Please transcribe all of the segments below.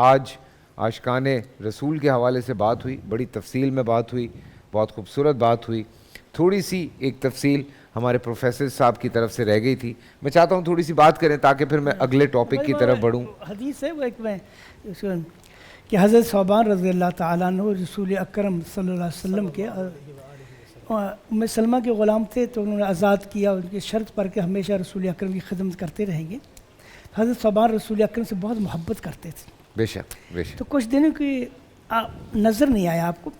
آج عاشقان رسول کے حوالے سے بات ہوئی, بڑی تفصیل میں بات ہوئی, بہت خوبصورت بات ہوئی. تھوڑی سی ایک تفصیل ہمارے پروفیسر صاحب کی طرف سے رہ گئی تھی, میں چاہتا ہوں تھوڑی سی بات کریں تاکہ پھر میں اگلے ٹاپک کی طرف بڑھوں. حدیث ہے وہ ایک میں کہ حضرت ثوبان رضی اللہ تعالیٰ عنہ رسول اکرم صلی اللہ علیہ وسلم کے ام سلمہ کے غلام تھے, تو انہوں نے آزاد کیا, ان کی شرط پر کہ ہمیشہ رسول اکرم کی خدمت کرتے رہیں گے. حضرت ثوبان رسول اکرم سے بہت محبت کرتے تھے. بے شک بے شک. تو کچھ دنوں کی نظر نہیں آیا آپ کو,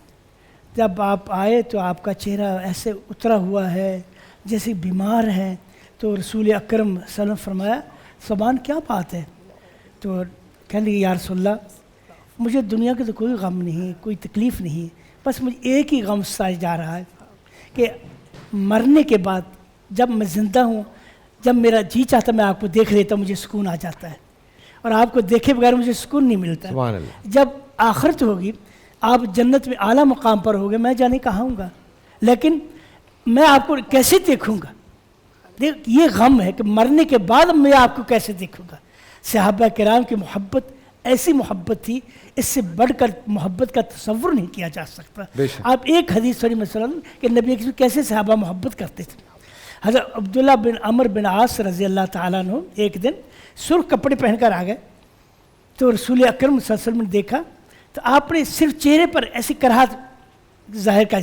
جب آپ آئے تو آپ کا چہرہ ایسے اترا ہوا ہے جیسے بیمار ہے. تو رسول اکرم صلی اللہ علیہ وسلم فرمایا ثوبان کیا بات ہے؟ تو کہنے لگے یا رسول اللہ مجھے دنیا کے تو کوئی غم نہیں, کوئی تکلیف نہیں, بس مجھے ایک ہی غم سائے جا رہا ہے کہ مرنے کے بعد جب میں زندہ ہوں, جب میرا جی چاہتا میں آپ کو دیکھ لیتا ہوں مجھے سکون آ جاتا ہے, اور آپ کو دیکھے بغیر مجھے سکون نہیں ملتا. سبحان اللہ. جب آخرت ہوگی آپ جنت میں اعلیٰ مقام پر ہوگے, میں جانے کہاں ہوں گا, لیکن میں آپ کو کیسے دیکھوں گا؟ دیکھ یہ غم ہے کہ مرنے کے بعد میں آپ کو کیسے دیکھوں گا. صحابہ کرام کی محبت ایسی محبت تھی, اس سے بڑھ کر محبت کا تصور نہیں کیا جا سکتا. آپ ایک حدیث سنی مثلا کہ نبی اکرم کیسے صحابہ محبت کرتے تھے. حضرت عبداللہ بن عمر بن عاص رضی اللہ تعالیٰ عنہ ایک دن سرخ کپڑے پہن کر آ گئے, تو رسول اکرم صلی اللہ علیہ وسلم نے دیکھا تو آپ نے صرف چہرے پر ایسی کراہت ظاہر کا,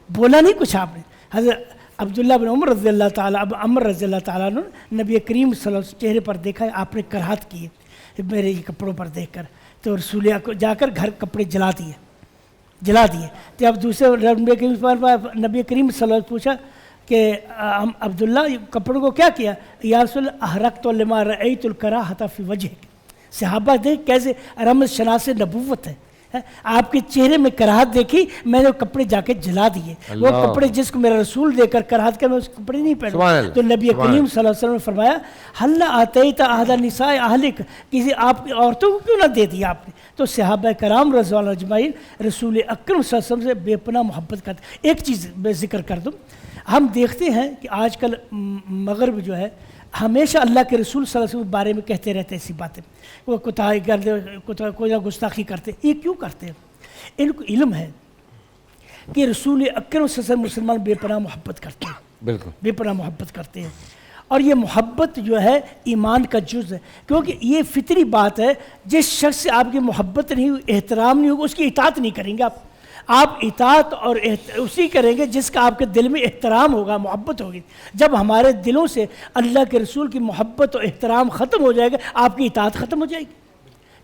بولا نہیں کچھ آپ نے. حضرت عبداللہ بن عمر رضی اللہ تعالیٰ عمر رضی اللہ تعالیٰ عنہ نبی کریم صلی اللہ علیہ وسلم چہرے پر دیکھا آپ نے کراہت کی میرے یہ کپڑوں پر دیکھ کر, تو رسول کو جا کر گھر کپڑے جلا دیے. تو اب دوسرے نبی کریم صلی اللہ علیہ وسلم پوچھا کہ عبداللہ کپڑوں کو کیا کیا؟ یا رسول اللہ احرقت لما رأیت الکراہۃ فی وجہک. صحابہ دیکھ کیسے رمز شناس نبوت ہے, آپ کے چہرے میں کراہت دیکھی, میں نے کپڑے جا کے جلا دیے. وہ کپڑے جس کو میرا رسول دے کر کراہت کر میں اس کپڑے نہیں پہنوں. تو نبی کریم صلی اللہ علیہ وسلم نے فرمایا حل آتیت احد نساء اہلک, کسی آپ کی عورتوں کو کیوں نہ دے دیا آپ نے. تو صحابہ کرام رضی اللہ اجمعین رسول اکرم صلی اللہ علیہ وسلم سے بے پناہ محبت کرتے. ایک چیز میں ذکر کر دوں, ہم دیکھتے ہیں کہ آج کل مغرب جو ہے ہمیشہ اللہ کے رسول صلی اللہ علیہ وسلم کے بارے میں کہتے رہتے ایسی باتیں, وہ کوتاہی کرتے, کوئی گستاخی کرتے. یہ کیوں کرتے ہیں؟ ان کو علم ہے کہ رسول اکرم صلی اللہ علیہ وسلم مسلمان بے پناہ محبت کرتے ہیں, بالکل بے پناہ محبت کرتے ہیں. اور یہ محبت جو ہے ایمان کا جز ہے, کیونکہ یہ فطری بات ہے, جس شخص سے آپ کی محبت نہیں ہوئی, احترام نہیں ہوگا, اس کی اطاعت نہیں کریں گے آپ اطاعت اور اسی کریں گے جس کا آپ کے دل میں احترام ہوگا, محبت ہوگی. جب ہمارے دلوں سے اللہ کے رسول کی محبت اور احترام ختم ہو جائے گا, آپ کی اطاعت ختم ہو جائے گی.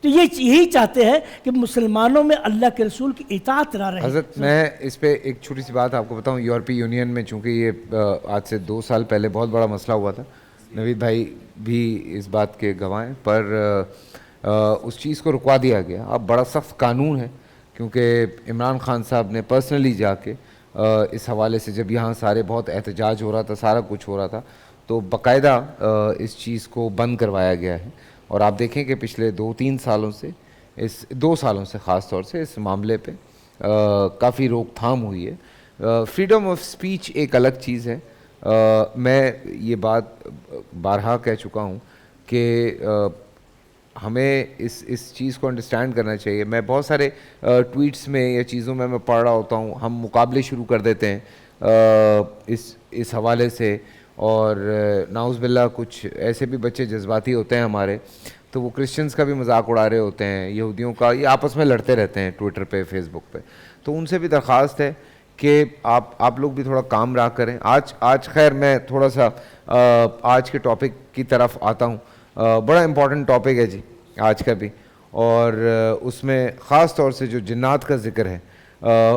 تو یہی چاہتے ہیں کہ مسلمانوں میں اللہ کے رسول کی اطاعت نہ رہے. حضرت میں اس پہ ایک چھوٹی سی بات آپ کو بتاؤں. یورپی یونین میں چونکہ یہ آج سے 2 سال پہلے بہت بڑا مسئلہ ہوا تھا, نوید بھائی بھی اس بات کے گواہ ہیں, پر اس چیز کو رکوا دیا گیا. اب بڑا سخت قانون ہے, کیونکہ عمران خان صاحب نے پرسنلی جا کے اس حوالے سے, جب یہاں سارے بہت احتجاج ہو رہا تھا, سارا کچھ ہو رہا تھا, تو باقاعدہ اس چیز کو بند کروایا گیا ہے. اور آپ دیکھیں کہ پچھلے 2-3 سالوں سے, اس 2 سالوں سے خاص طور سے اس معاملے پہ کافی روک تھام ہوئی ہے. فریڈم آف سپیچ ایک الگ چیز ہے. میں یہ بات بارہا کہہ چکا ہوں کہ ہمیں اس چیز کو انڈرسٹینڈ کرنا چاہیے. میں بہت سارے ٹویٹس میں یا چیزوں میں پڑھ رہا ہوتا ہوں, ہم مقابلے شروع کر دیتے ہیں اس حوالے سے, اور نعوذ باللہ کچھ ایسے بھی بچے جذباتی ہوتے ہیں ہمارے, تو وہ کرسچنز کا بھی مذاق اڑا رہے ہوتے ہیں, یہودیوں کا, یہ آپس میں لڑتے رہتے ہیں ٹویٹر پہ, فیس بک پہ. تو ان سے بھی درخواست ہے کہ آپ لوگ بھی تھوڑا کام راہ کریں. آج خیر میں تھوڑا سا آج کے ٹاپک کی طرف آتا ہوں. بڑا امپورٹنٹ ٹاپک ہے جی آج کا بھی, اور اس میں خاص طور سے جو جنات کا ذکر ہے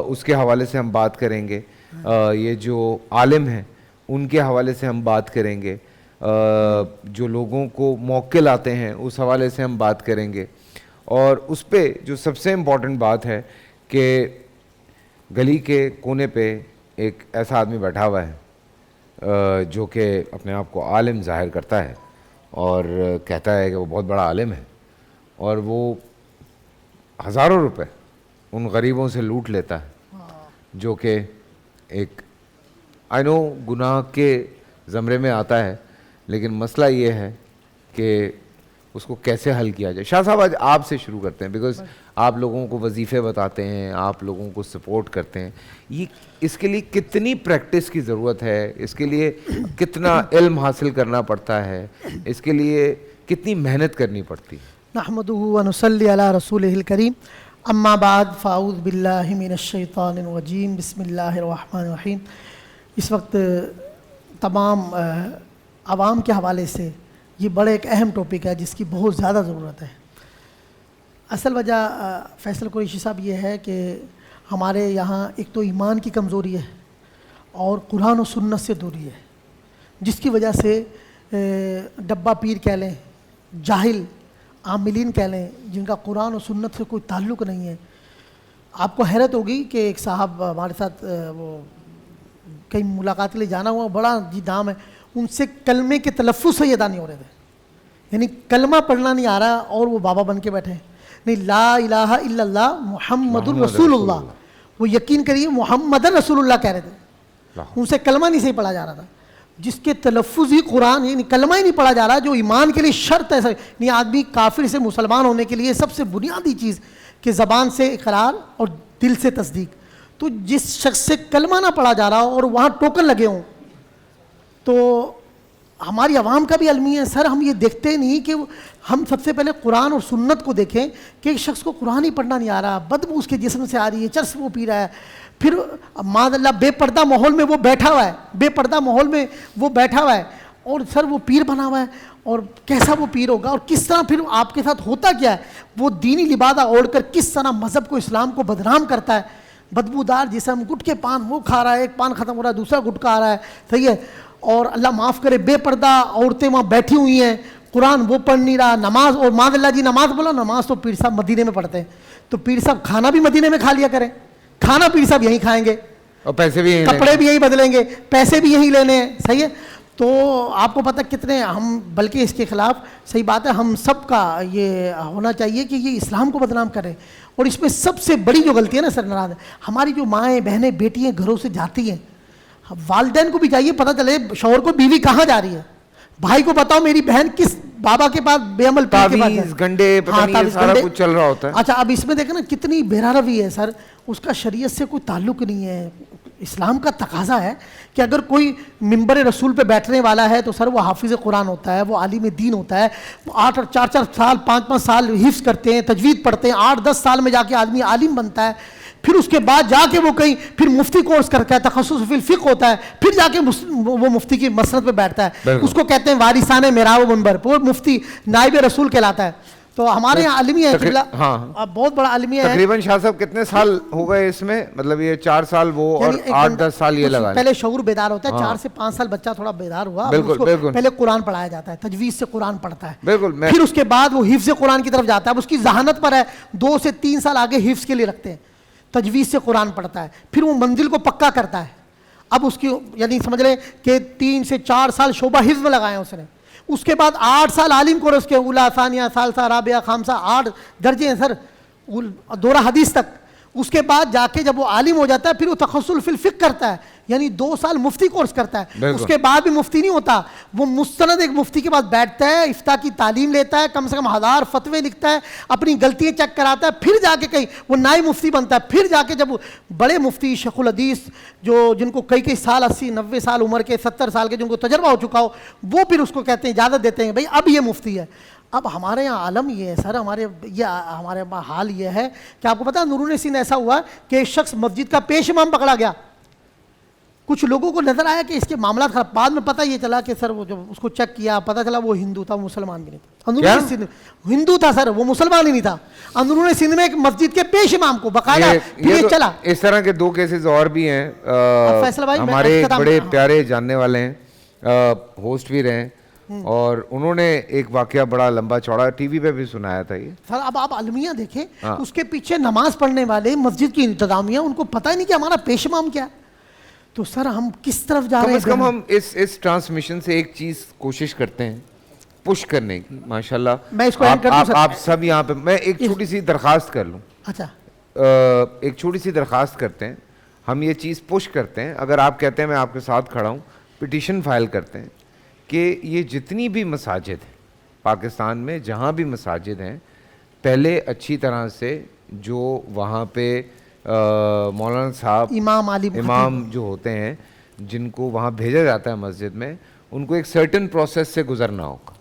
اس کے حوالے سے ہم بات کریں گے. یہ جو عالم ہیں ان کے حوالے سے ہم بات کریں گے, جو لوگوں کو موکل آتے ہیں اس حوالے سے ہم بات کریں گے. اور اس پہ جو سب سے امپورٹنٹ بات ہے کہ گلی کے کونے پہ ایک ایسا آدمی بیٹھا ہوا ہے جو کہ اپنے آپ کو عالم ظاہر کرتا ہے اور کہتا ہے کہ وہ بہت بڑا عالم ہے, اور وہ ہزاروں روپے ان غریبوں سے لوٹ لیتا ہے, جو کہ ایک آئی نو گناہ کے زمرے میں آتا ہے. لیکن مسئلہ یہ ہے کہ اس کو کیسے حل کیا جائے. شاہ صاحب آج آپ سے شروع کرتے ہیں, بیکاز آپ لوگوں کو وظیفے بتاتے ہیں, آپ لوگوں کو سپورٹ کرتے ہیں. یہ اس کے لیے کتنی پریکٹس کی ضرورت ہے, اس کے لیے کتنا علم حاصل کرنا پڑتا ہے, اس کے لیے کتنی محنت کرنی پڑتی ہے؟ نحمدہ و نصلی علی رسولہ الکریم. اما بعد فاعوذ باللہ من الشیطان الرجیم. بسم اللہ الرحمن الرحیم. اس وقت تمام عوام کے حوالے سے یہ بڑے ایک اہم ٹاپک ہے جس کی بہت زیادہ ضرورت ہے. اصل وجہ فیصل قریشی صاحب یہ ہے کہ ہمارے یہاں ایک تو ایمان کی کمزوری ہے اور قرآن و سنت سے دوری ہے, جس کی وجہ سے ڈبہ پیر کہہ لیں, جاہل عاملین کہہ لیں, جن کا قرآن و سنت سے کوئی تعلق نہیں ہے. آپ کو حیرت ہوگی کہ ایک صاحب ہمارے ساتھ وہ کئی ملاقات کے لیے جانا ہوا, بڑا جی دام ہے, ان سے کلمے کے تلفظ سے ادا نہیں ہو رہے تھے, یعنی کلمہ پڑھنا نہیں آ رہا اور وہ بابا بن کے بیٹھے ہیں. نہیں, لا الہ الا اللہ محمد الرسول اللہ, وہ یقین کریے محمد رسول اللہ کہہ رہے تھے, ان سے کلمہ نہیں صحیح پڑھا جا رہا تھا, جس کے تلفظ ہی قرآن, یعنی کلمہ ہی نہیں پڑھا جا رہا, جو ایمان کے لیے شرط ہے. نہیں, آدمی کافر سے مسلمان ہونے کے لیے سب سے بنیادی چیز کہ زبان سے اقرار اور دل سے تصدیق. تو جس شخص سے کلمہ نہ پڑھا جا رہا ہو اور وہاں ٹوکن لگے ہوں, تو ہماری عوام کا بھی المیہ ہے. سر ہم یہ دیکھتے نہیں کہ ہم سب سے پہلے قرآن اور سنت کو دیکھیں کہ ایک شخص کو قرآن ہی پڑھنا نہیں آ رہا, بدبو اس کے جسم سے آ رہی ہے, چرس وہ پی رہا ہے, پھر معاذ اللہ بے پردہ ماحول میں وہ بیٹھا ہوا ہے, بے پردہ ماحول میں وہ بیٹھا ہوا ہے, اور سر وہ پیر بنا ہوا ہے. اور کیسا وہ پیر ہوگا اور کس طرح پھر آپ کے ساتھ ہوتا کیا ہے, وہ دینی لبادہ اوڑھ کر کس طرح مذہب کو, اسلام کو بدنام کرتا ہے. بدبودار جسم, گٹکے پان وہ کھا رہا ہے, ایک پان ختم ہو رہا ہے دوسرا گٹکا آ رہا ہے, صحیح ہے. اور اللہ معاف کرے بے پردہ عورتیں وہاں بیٹھی ہوئی ہیں, قرآن وہ پڑھ نہیں رہا, نماز, اور معاذ اللہ جی نماز بولا, نماز تو پیر صاحب مدینے میں پڑھتے ہیں, تو پیر صاحب کھانا بھی مدینے میں کھا لیا کریں, کھانا پیر صاحب یہیں کھائیں گے اور پیسے بھی, کپڑے بھی یہیں بدلیں گے, پیسے بھی یہیں لینے ہیں, صحیح ہے. تو آپ کو پتہ کتنے ہم, بلکہ اس کے خلاف صحیح بات ہے, ہم سب کا یہ ہونا چاہیے کہ یہ اسلام کو بدنام کرے. اور اس میں سب سے بڑی جو غلطی ہے نا سر ناراض, ہماری جو مائیں بہنیں بیٹیاں گھروں سے جاتی ہیں, والدین کو بھی چاہیے پتہ چلے شوہر کو بیوی کہاں جا رہی ہے, بھائی کو بتاؤ میری بہن کس بابا کے پاس بے عمل پیر کے پاس, گنڈے پتہ نہیں یہ سارا کچھ چل رہا ہوتا ہے. اچھا اب اس میں دیکھیں نا کتنی بے روی ہے سر, اس کا شریعت سے کوئی تعلق نہیں ہے. اسلام کا تقاضا ہے کہ اگر کوئی منبر رسول پہ بیٹھنے والا ہے تو سر وہ حافظ قرآن ہوتا ہے, وہ عالم دین ہوتا ہے, 8 اور 4 سال 5 سال حفظ کرتے ہیں, تجوید پڑھتے ہیں, 8-10 سال میں جا کے آدمی عالم بنتا ہے, پھر اس کے بعد جا کے وہ کہیں پھر مفتی کورس کرتا ہے, تخصص فی الفقہ ہوتا ہے, پھر جا کے وہ مفتی کی مسند پہ بیٹھتا ہے, اس کو کہتے ہیں وارثان محراب و منبر, وہ مفتی نائب رسول کہلاتا ہے. تو ہمارے یہاں عالمیہ ہے, ہاں بہت بڑا عالمیہ ہے. تقریباً شاہ صاحب کتنے سال ہو گئے اس میں, مطلب یہ 4 سال وہ اور 8-10 سال یہ لگا, پہلے شعور بیدار ہوتا ہے, 4 سے 5 سال بچہ تھوڑا بیدار ہوا, پہلے قرآن پڑھایا جاتا ہے, تجوید سے قرآن پڑھتا ہے, پھر اس کے بعد وہ حفظ قرآن کی طرف جاتا ہے. اب اس کی ذہانت پر ہے, 2 سے 3 سال آگے حفظ کے لیے رکھتے ہیں, تجوید سے قرآن پڑھتا ہے, پھر وہ منزل کو پکا کرتا ہے. اب اس کی یعنی سمجھ لیں کہ 3 سے 4 سال شعبہ حفظ میں لگائے ہیں اس نے, اس کے بعد 8 سال عالم کورس کے, اولا ثانیہ ثالثہ رابعہ خامسہ 8 درجے ہیں سر, دورہ حدیث تک. اس کے بعد جا کے جب وہ عالم ہو جاتا ہے پھر وہ تخصص فی الفقہ کرتا ہے, یعنی 2 سال مفتی کورس کرتا ہے. اس کے بعد بھی مفتی نہیں ہوتا, وہ مستند ایک مفتی کے پاس بیٹھتا ہے, افتاء کی تعلیم لیتا ہے, کم سے کم 1000 فتوے لکھتا ہے, اپنی غلطیاں چیک کراتا ہے, پھر جا کے کہیں وہ نائب مفتی بنتا ہے. پھر جا کے جب بڑے مفتی شیخ الحدیث جو جن کو کئی سال 80-90 سال عمر کے, 70 سال کے, جن کو تجربہ ہو چکا ہو, وہ پھر اس کو کہتے ہیں, اجازت دیتے ہیں بھائی اب یہ مفتی ہے. اب ہمارے یہاں عالم یہ ہے سر, ہمارے حال یہ ہے کہ آپ کو پتا نورون سین ایسا ہوا کہ ایک شخص مسجد کا پیش امام پکڑا گیا. کچھ لوگوں کو نظر آیا کہ اس کے معاملات خراب, بعد میں پتہ یہ چلا کہ سر وہ جب اس کو چیک کیا پتہ چلا وہ ہندو تھا, مسلمان بھی نہیں تھا. اندرون سندھ ہندو تھا سر, وہ مسلمان ہی نہیں تھا. اندرون سندھ میں ایک مسجد کے پیش امام کو بقایا یہ چلا. اس طرح کے 2 کیسز اور بھی ہیں, ہمارے بڑے پیارے جاننے والے ہیں, ہوسٹ بھی رہے, اور انہوں نے ایک واقعہ بڑا لمبا چوڑا ٹی وی پہ بھی سنایا تھا. یہ سر اب آپ المیہ دیکھیں, اس کے پیچھے نماز پڑھنے والے مسجد کی انتظامیہ, ان کو پتہ ہی نہیں کہ ہمارا پیش امام کیا ہے. تو سر ہم کس طرف جا رہے ہیں؟ کم از کم ہم اس ٹرانسمیشن سے ایک چیز کوشش کرتے ہیں پش کرنے کی. ماشاءاللہ میں اس کو آپ سب یہاں پہ, میں ایک چھوٹی سی درخواست کر لوں. اچھا ایک چھوٹی سی درخواست کرتے ہیں, ہم یہ چیز پش کرتے ہیں, اگر آپ کہتے ہیں میں آپ کے ساتھ کھڑا ہوں, پٹیشن فائل کرتے ہیں کہ یہ جتنی بھی مساجد ہیں پاکستان میں جہاں بھی مساجد ہیں پہلے اچھی طرح سے جو وہاں پہ مولانا صاحب امام جو ہوتے ہیں جن کو وہاں بھیجا جاتا ہے مسجد میں, ان کو ایک سرٹن پروسیس سے گزرنا ہوگا.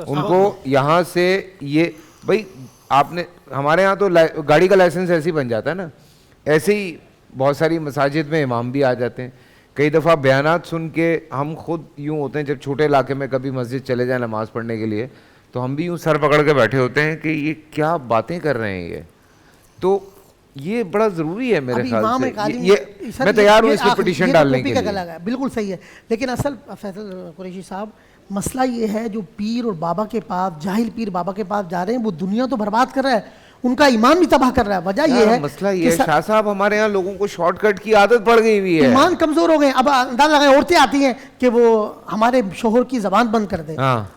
ان کو یہاں سے یہ بھائی آپ نے ہمارے ہاں تو گاڑی کا لائسنس ایسے ہی بن جاتا ہے نا, ایسے ہی بہت ساری مساجد میں امام بھی آ جاتے ہیں. کئی دفعہ بیانات سن کے ہم خود یوں ہوتے ہیں, جب چھوٹے علاقے میں کبھی مسجد چلے جائیں نماز پڑھنے کے لیے تو ہم بھی یوں سر پکڑ کے بیٹھے ہوتے ہیں کہ یہ کیا باتیں کر رہے ہیں. یہ تو یہ بڑا ضروری ہے میرے خیال سے, یہ میں تیار ہوں اس پہ پٹیشن ڈالنے کے لیے. بالکل صحیح ہے, لیکن اصل فیصل قریشی صاحب مسئلہ یہ ہے جو پیر اور بابا کے پاس, جاہل پیر بابا کے پاس جا رہے ہیں, وہ دنیا تو برباد کر رہا ہے, ان کا ایمان بھی تباہ کر رہا ہے. وجہ یہ ہے مسئلہ یہ ہے شاہ صاحب ہمارے ہاں لوگوں کو شارٹ کٹ کی عادت پڑ گئی ہوئی ہے, ایمان کمزور ہو گئے. اب اندازہ لگائیں, عورتیں آتی ہیں کہ وہ ہمارے شوہر کی زبان بند کر دیں.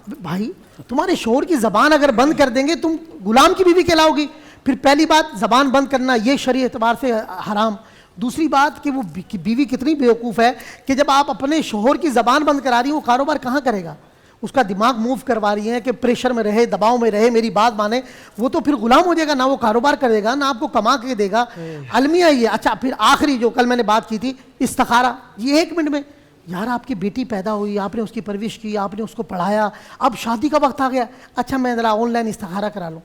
بھائی تمہارے شوہر کی زبان اگر بند کر دیں گے تم غلام کی بیوی کہلاؤ گی. پھر پہلی بات زبان بند کرنا یہ شرعی اعتبار سے حرام. دوسری بات کہ وہ بیوی کتنی بیوقوف ہے کہ جب آپ اپنے شوہر کی زبان بند کرا رہی ہیں, وہ کاروبار کہاں کرے گا؟ اس کا دماغ موو کروا رہی ہیں کہ پریشر میں رہے, دباؤ میں رہے, میری بات مانے. وہ تو پھر غلام ہو جائے گا, نہ وہ کاروبار کرے گا نہ آپ کو کما کے دے گا. المیہ یہ. اچھا پھر آخری جو کل میں نے بات کی تھی استخارہ, یہ 1 منٹ میں یار آپ کی بیٹی پیدا ہوئی, آپ نے اس کی پرورش کی, آپ نے اس کو پڑھایا, اب شادی کا وقت آ گیا, اچھا میں ذرا آن لائن استخارہ کرا لوں.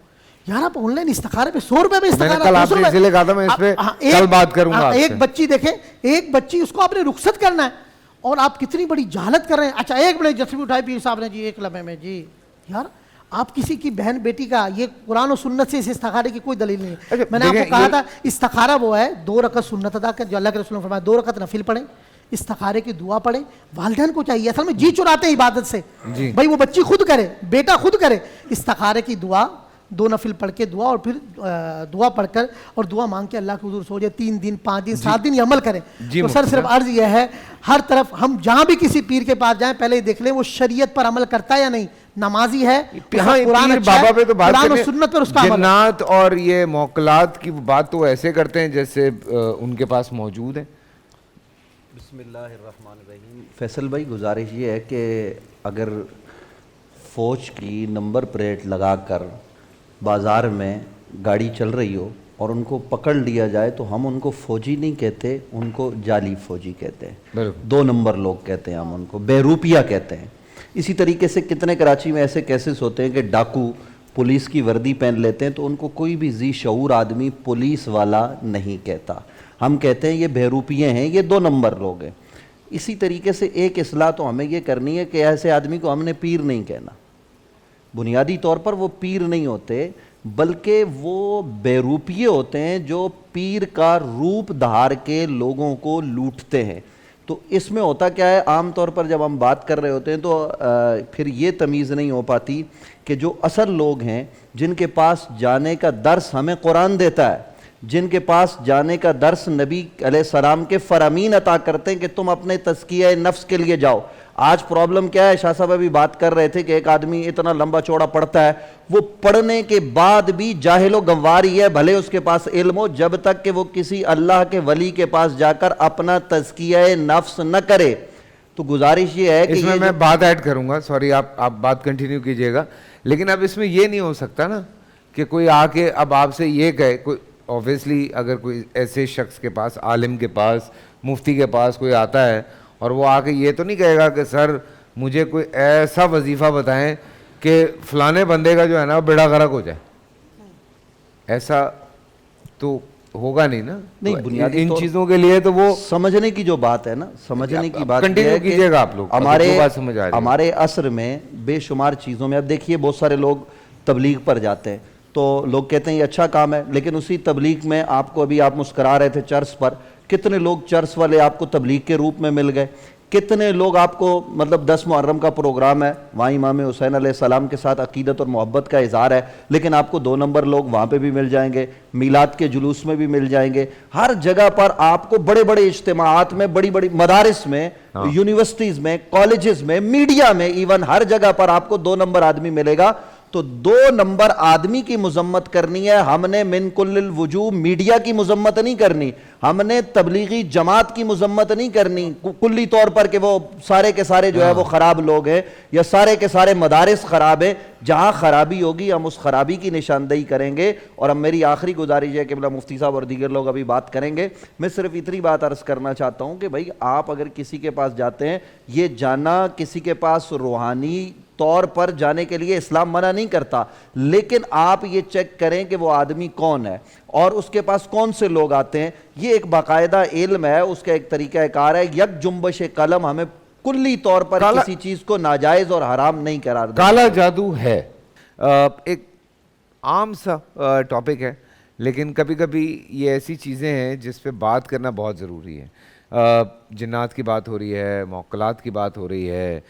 یار آپ آن لائن استخارے پہ 100 روپے میں استخارہ, ایک بچی دیکھیں, ایک بچی اس کو آپ نے رخصت کرنا ہے اور آپ کتنی بڑی جہالت کر رہے ہیں. اچھا 1 منٹ جسمی اٹھائی پیر صاحب نے جی 1 لمحے میں جی. یار آپ کسی کی بہن بیٹی کا, یہ قرآن و سنت سے اس استخارے کی کوئی دلیل نہیں ہے. میں نے آپ کو کہا تھا استخارہ وہ ہے 2 رکعت سنت ادا کر, جو اللہ کے رسول نے فرمایا 2 رکعت نفل پڑھیں, استخارے کی دعا پڑھیں. والدین کو چاہیے, اصل میں جی چراتے ہیں عبادت سے, بھائی وہ بچی خود کرے, بیٹا خود کرے, استخارے کی دعا 2 نفل پڑھ کے دعا, اور پھر دعا پڑھ کر اور دعا مانگ کے اللہ کے حضور سو جائے. 3 دن 5 دن 7 دن یہ عمل کریں. تو سر صرف عرض یہ ہے, ہر طرف ہم جہاں بھی کسی پیر کے پاس جائیں پہلے دیکھ لیں وہ شریعت پر عمل کرتا ہے یا نہیں, نمازی ہے, قرآن بابا پہ تو بات قرآن و سنت پر اس کا عمل. جنات اور یہ موکلات کی بات تو ایسے کرتے ہیں جیسے ان کے پاس موجود ہے. بسم اللہ الرحمن الرحیم. فیصل بھائی گزارش یہ ہے کہ اگر فوج کی نمبر پلیٹ لگا کر بازار میں گاڑی چل رہی ہو اور ان کو پکڑ لیا جائے تو ہم ان کو فوجی نہیں کہتے, ان کو جعلی فوجی کہتے ہیں, 2 نمبر لوگ کہتے ہیں, ہم ان کو بے روپیہ کہتے ہیں. اسی طریقے سے کتنے کراچی میں ایسے کیسز ہوتے ہیں کہ ڈاکو پولیس کی وردی پہن لیتے ہیں تو ان کو کوئی بھی ذی شعور آدمی پولیس والا نہیں کہتا, ہم کہتے ہیں یہ بے روپیے ہیں, یہ 2 نمبر لوگ ہیں. اسی طریقے سے ایک اصلاح تو ہمیں یہ کرنی ہے کہ ایسے آدمی کو ہم نے پیر نہیں کہنا. بنیادی طور پر وہ پیر نہیں ہوتے بلکہ وہ بے روپیے ہوتے ہیں جو پیر کا روپ دھار کے لوگوں کو لوٹتے ہیں. تو اس میں ہوتا کیا ہے, عام طور پر جب ہم بات کر رہے ہوتے ہیں تو پھر یہ تمیز نہیں ہو پاتی کہ جو اصل لوگ ہیں جن کے پاس جانے کا درس ہمیں قرآن دیتا ہے, جن کے پاس جانے کا درس نبی علیہ السلام کے فرامین عطا کرتے ہیں کہ تم اپنے تزکیہ نفس کے لیے جاؤ. آج پرابلم کیا ہے, شاہ صاحب ابھی بات کر رہے تھے کہ ایک آدمی اتنا لمبا چوڑا پڑھتا ہے, وہ پڑھنے کے بعد بھی جاہل و گنواری ہے, بھلے اس کے پاس علم ہو, جب تک کہ وہ کسی اللہ کے ولی کے پاس جا کر اپنا تزکیہ نفس نہ کرے. تو گزارش یہ ہے کہ اس میں بات ایڈ کروں گا, سوری آپ بات کنٹینیو کیجئے گا, لیکن اب اس میں یہ نہیں ہو سکتا نا کہ کوئی آ کے اب آپ سے یہ کہے, کوئی اوبیسلی اگر کوئی ایسے شخص کے پاس, عالم کے پاس, مفتی کے پاس کوئی آتا ہے اور وہ آ کے یہ تو نہیں کہے گا کہ سر مجھے کوئی ایسا وظیفہ بتائیں کہ فلانے بندے کا جو ہے نا بیڑا غرق ہو جائے, ایسا تو ہوگا نہیں نا. نہیں, بنیادی ان چیزوں کے لیے تو وہ سمجھنے کی جو بات ہے نا, سمجھنے کی بات کنٹینیو کیجئے گا آپ لوگ, ہمارے عصر میں بے شمار چیزوں میں, اب دیکھیے بہت سارے لوگ تبلیغ پر جاتے ہیں تو لوگ کہتے ہیں یہ اچھا کام ہے, لیکن اسی تبلیغ میں آپ کو ابھی آپ مسکرا رہے تھے چرس پر, کتنے لوگ چرس والے آپ کو تبلیغ کے روپ میں مل گئے, کتنے لوگ آپ کو مطلب 10 محرم کا پروگرام ہے, وہاں امام حسین علیہ السلام کے ساتھ عقیدت اور محبت کا اظہار ہے, لیکن آپ کو 2 نمبر لوگ وہاں پہ بھی مل جائیں گے, میلاد کے جلوس میں بھی مل جائیں گے, ہر جگہ پر آپ کو بڑے بڑے اجتماعات میں, بڑی بڑی مدارس میں, یونیورسٹیز میں, کالجز میں, میڈیا میں, ایون ہر جگہ پر آپ کو 2 نمبر آدمی ملے گا. تو 2 نمبر آدمی کی مذمت کرنی ہے. ہم نے من کل الوجوہ میڈیا کی مذمت نہیں کرنی, ہم نے تبلیغی جماعت کی مذمت نہیں کرنی کلی طور پر کہ وہ سارے کے سارے جو ہے وہ خراب لوگ ہیں یا سارے کے سارے مدارس خراب ہیں. جہاں خرابی ہوگی ہم اس خرابی کی نشاندہی کریں گے. اور اب میری آخری گزارش ہے کہ مفتی صاحب اور دیگر لوگ ابھی بات کریں گے, میں صرف اتنی بات عرض کرنا چاہتا ہوں کہ بھائی آپ اگر کسی کے پاس جاتے ہیں, یہ جانا کسی کے پاس روحانی طور پر جانے کے لیے اسلام منع نہیں کرتا, لیکن آپ یہ چیک کریں کہ وہ آدمی کون ہے اور اس کے پاس کون سے لوگ آتے ہیں. یہ ایک باقاعدہ علم ہے, اس کا ایک طریقہ کار ہے. یک جنبش قلم ہمیں کلی طور پر کسی چیز کو ناجائز اور حرام نہیں قرار دیتا. کالا جادو ہے ایک عام سا ٹاپک ہے, لیکن کبھی کبھی یہ ایسی چیزیں ہیں جس پہ بات کرنا بہت ضروری ہے. جنات کی بات ہو رہی ہے, موکلات کی بات ہو رہی ہے,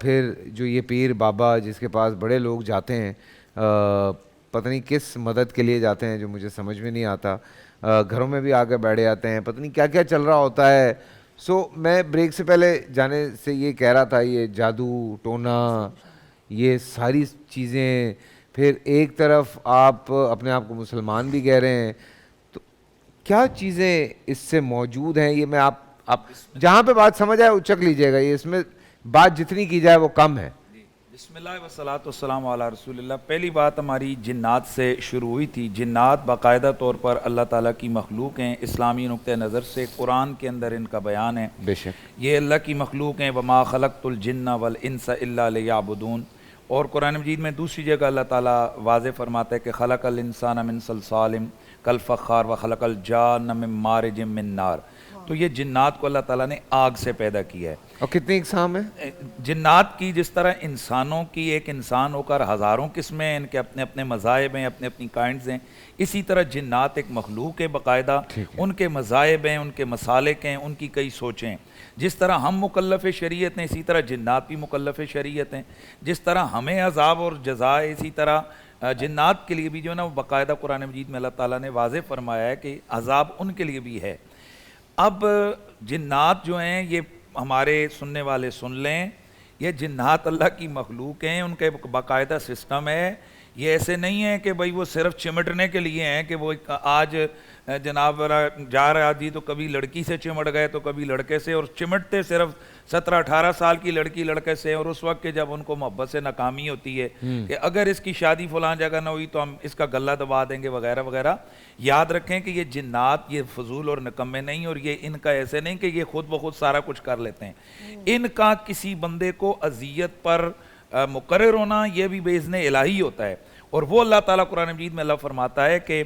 پھر جو یہ پیر بابا جس کے پاس بڑے لوگ جاتے ہیں, پتہ نہیں کس مدد کے لیے جاتے ہیں جو مجھے سمجھ میں نہیں آتا, گھروں میں بھی آ کے بیٹھے جاتے ہیں, پتہ نہیں کیا کیا چل رہا ہوتا ہے. میں بریک سے پہلے جانے سے یہ کہہ رہا تھا, یہ جادو ٹونا یہ ساری چیزیں, پھر ایک طرف آپ اپنے آپ کو مسلمان بھی کہہ رہے ہیں, تو کیا چیزیں اس سے موجود ہیں؟ یہ میں آپ جہاں پہ بات سمجھ آئے اچک لیجئے گا, یہ اس میں بات جتنی کی جائے وہ کم ہے. بسم اللہ والصلاۃ والسلام علی رسول اللہ. پہلی بات ہماری جنات سے شروع ہوئی تھی. جنات باقاعدہ طور پر اللہ تعالیٰ کی مخلوق ہیں. اسلامی نقطہ نظر سے قرآن کے اندر ان کا بیان ہے, بے شک یہ اللہ کی مخلوق ہیں. وما خلقت الجن والانس الا لیعبدون. اور قرآن مجید میں دوسری جگہ اللہ تعالیٰ واضح فرماتا ہے کہ خلق الانسان من صلصال کالفخار وخلق الجان من مارج من نار. تو یہ جنات کو اللہ تعالیٰ نے آگ سے پیدا کیا ہے. اور کتنی اقسام ہیں جنات کی؟ جس طرح انسانوں کی ایک انسان ہو کر ہزاروں قسمیں ہیں, ان کے اپنے اپنے مذاہب ہیں, اپنے اپنی کائنڈز ہیں, اسی طرح جنات ایک مخلوق ہے باقاعدہ, ان کے مذاہب ہیں, ان کے مسالک ہیں, ان کی کئی سوچیں ہیں. جس طرح ہم مکلف شریعت ہیں اسی طرح جنات بھی مکلف شریعت ہیں. جس طرح ہمیں عذاب اور جزائے, اسی طرح جنات کے لیے بھی جو ہے نا وہ باقاعدہ قرآن مجید میں اللہ تعالیٰ نے واضح فرمایا ہے کہ عذاب ان کے لیے بھی ہے. اب جنات جو ہیں یہ ہمارے سننے والے سن لیں, یہ جنات اللہ کی مخلوق ہیں, ان کا باقاعدہ سسٹم ہے. یہ ایسے نہیں ہے کہ بھئی وہ صرف چمٹنے کے لیے ہیں کہ وہ آج جناب جا رہا جی تو کبھی لڑکی سے چمٹ گئے تو کبھی لڑکے سے, اور چمٹتے صرف 17-18 سال کی لڑکی لڑکے سے, اور اس وقت کے جب ان کو محبت سے ناکامی ہوتی ہے کہ اگر اس کی شادی فلاں جگہ نہ ہوئی تو ہم اس کا گلہ دبا دیں گے وغیرہ وغیرہ. یاد رکھیں کہ یہ جنات یہ فضول اور نکمے نہیں, اور یہ ان کا ایسے نہیں کہ یہ خود بخود سارا کچھ کر لیتے ہیں. ان کا کسی بندے کو اذیت پر مقرر ہونا یہ بھی باذن الہی ہوتا ہے. اور وہ اللہ تعالیٰ قرآن مجید میں اللہ فرماتا ہے کہ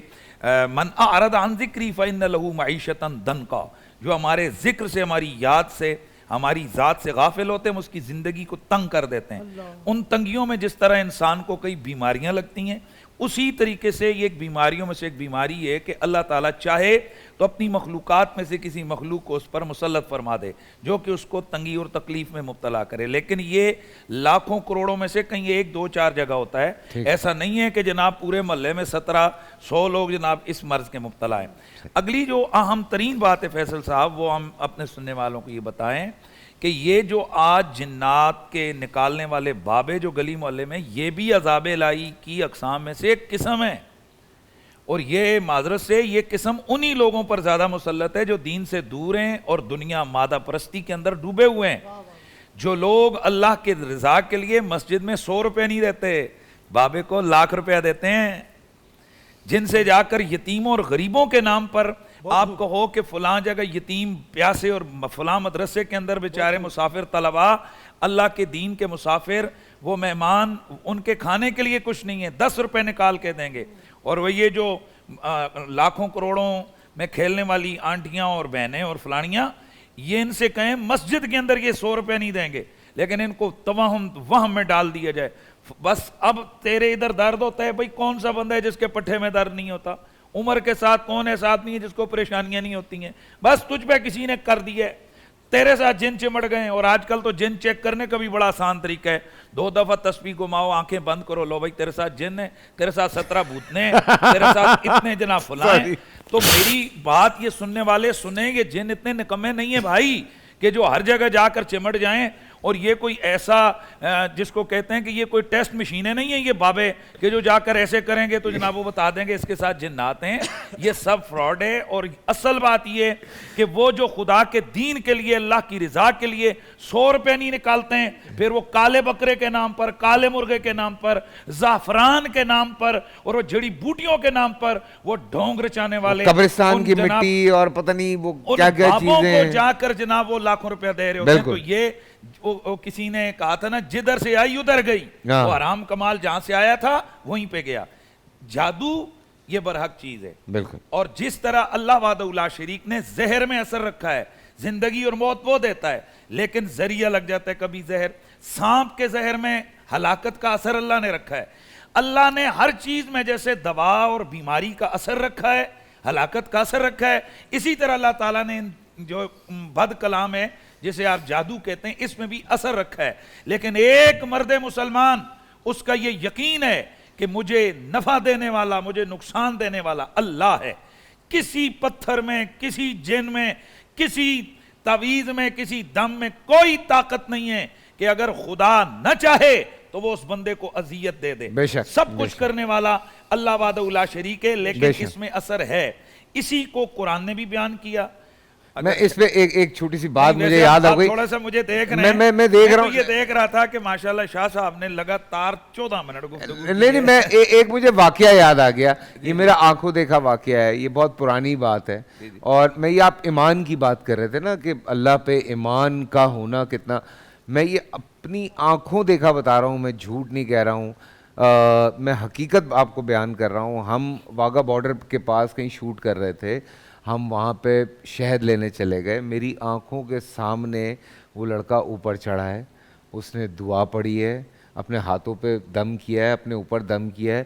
من اعرض عن ذکری فإن لہ معیشۃ ضنکا. جو ہمارے ذکر سے, ہماری یاد سے, ہماری ذات سے غافل ہوتے ہیں ہم اس کی زندگی کو تنگ کر دیتے ہیں. ان تنگیوں میں جس طرح انسان کو کئی بیماریاں لگتی ہیں, اسی طریقے سے یہ ایک بیماریوں میں سے ایک بیماری ہے کہ اللہ تعالیٰ چاہے تو اپنی مخلوقات میں سے کسی مخلوق کو اس پر مسلط فرما دے جو کہ اس کو تنگی اور تکلیف میں مبتلا کرے. لیکن یہ لاکھوں کروڑوں میں سے کہیں 1-2-4 جگہ ہوتا ہے. ایسا نہیں ہے کہ جناب پورے محلے میں 1700 لوگ جناب اس مرض کے مبتلا ہیں. اگلی جو اہم ترین بات ہے فیصل صاحب, وہ ہم اپنے سننے والوں کو یہ بتائیں کہ یہ جو آج جنات کے نکالنے والے بابے جو گلی محلے میں, یہ بھی عذاب الہی کی اقسام میں سے ایک قسم ہے. اور یہ معذرت سے یہ قسم انہی لوگوں پر زیادہ مسلط ہے جو دین سے دور ہیں اور دنیا مادہ پرستی کے اندر ڈوبے ہوئے ہیں. جو لوگ اللہ کے رضا کے لیے مسجد میں 100 روپے نہیں دیتے, بابے کو لاکھ روپیہ دیتے ہیں. جن سے جا کر یتیموں اور غریبوں کے نام پر آپ کہو کہ فلاں جگہ یتیم پیاسے اور فلاں مدرسے کے اندر بیچارے مسافر طلباء, اللہ کے دین کے مسافر, وہ مہمان, ان کے کھانے کے لیے کچھ نہیں ہے, 10 روپے نکال کے دیں گے. اور وہ یہ جو لاکھوں کروڑوں میں کھیلنے والی آنٹیاں اور بہنیں اور فلانیاں, یہ ان سے کہیں مسجد کے اندر یہ 100 روپے نہیں دیں گے, لیکن ان کو وہم میں ڈال دیا جائے. بس اب تیرے ادھر درد ہوتا ہے, بھئی کون سا بندہ ہے جس کے پٹھے میں درد نہیں ہوتا؟ عمر کے ساتھ کون ایسا آدمی ہے جس کو پریشانیاں نہیں ہوتی ہیں؟ بس تجھ پہ کسی نے کر دیا ہے, تیرے ساتھ جن چمٹ گئے ہیں. اور آج کل تو جن چیک کرنے کا بھی بڑا آسان طریقہ ہے, 2 دفعہ تسبیح گھماؤ, آنکھیں بند کرو, لو بھائی تیرے ساتھ جن ہے, تیرے ساتھ 17 بھوتنے ہیں, تیرے ساتھ اتنے جناب فلاں ہیں. تو میری بات یہ سننے والے سنیں, یہ جن اتنے نکمے نہیں ہیں بھائی کہ جو ہر جگہ جا کر چمٹ جائیں اور یہ کوئی ایسا جس کو کہتے ہیں کہ یہ کوئی ٹیسٹ مشینیں نہیں ہیں یہ بابے کہ جو جا کر ایسے کریں گے تو جناب وہ بتا دیں گے اس کے ساتھ جنات ہیں. یہ سب فراڈ ہے. اور اصل بات یہ کہ وہ جو خدا کے دین کے لیے اللہ کی رضا کے لیے 100 روپے نہیں نکالتے ہیں, پھر وہ کالے بکرے کے نام پر, کالے مرغے کے نام پر, زعفران کے نام پر اور وہ جڑی بوٹیوں کے نام پر وہ ڈھونگ رچانے والے قبرستان کی مٹی اور پتہ نہیں وہ کیا کیا چیزیں کو جا کر جناب وہ لاکھوں روپیہ دے رہے ہوتے ہیں. تو یہ کسی نے کہا تھا نا جدھر سے آئی ادھر گئی, وہ حرام کمال جہاں سے آیا تھا وہیں پہ گیا. جادو یہ برحق چیز ہے. بالکل. اور جس طرح اللہ وحدہ لا شریک نے زہر میں اثر رکھا ہے, زندگی اور موت وہ دیتا ہے لیکن ذریعہ لگ جاتا ہے کبھی زہر. سانپ کے زہر میں ہلاکت کا اثر اللہ نے رکھا ہے. اللہ نے ہر چیز میں جیسے دوا اور بیماری کا اثر رکھا ہے, ہلاکت کا اثر رکھا ہے, اسی طرح اللہ تعالیٰ نے جو بد کلام ہے جسے آپ جادو کہتے ہیں اس میں بھی اثر رکھا ہے. لیکن ایک مرد مسلمان اس کا یہ یقین ہے کہ مجھے نفع دینے والا, مجھے نقصان دینے والا اللہ ہے. کسی پتھر میں, کسی جن میں, کسی تعویذ میں, کسی دم میں کوئی طاقت نہیں ہے کہ اگر خدا نہ چاہے تو وہ اس بندے کو اذیت دے دے. سب کچھ کرنے والا اللہ وحدہ لا شریک ہے, لیکن اس میں اثر ہے. اسی کو قرآن نے بھی بیان کیا. میں اس پہ ایک چھوٹی سی بات مجھے یاد آ گئی. تھوڑا سا مجھے دیکھ رہے ہیں, میں دیکھ رہا ہوں, یہ دیکھ رہا تھا کہ ماشاءاللہ شاہ صاحب نے لگاتار 14 منٹ گفتگو. نہیں میں ایک مجھے واقعہ یاد آ گیا. یہ میرا آنکھوں دیکھا واقعہ ہے, یہ بہت پرانی بات ہے. اور میں یہ آپ ایمان کی بات کر رہے تھے نا کہ اللہ پہ ایمان کا ہونا کتنا, میں یہ اپنی آنکھوں دیکھا بتا رہا ہوں, میں جھوٹ نہیں کہہ رہا ہوں, میں حقیقت آپ کو بیان کر رہا ہوں. ہم واگا بارڈر کے پاس کہیں شوٹ کر رہے تھے, ہم وہاں پہ شہد لینے چلے گئے. میری آنکھوں کے سامنے وہ لڑکا اوپر چڑھا ہے, اس نے دعا پڑھی ہے, اپنے ہاتھوں پہ دم کیا ہے, اپنے اوپر دم کیا ہے.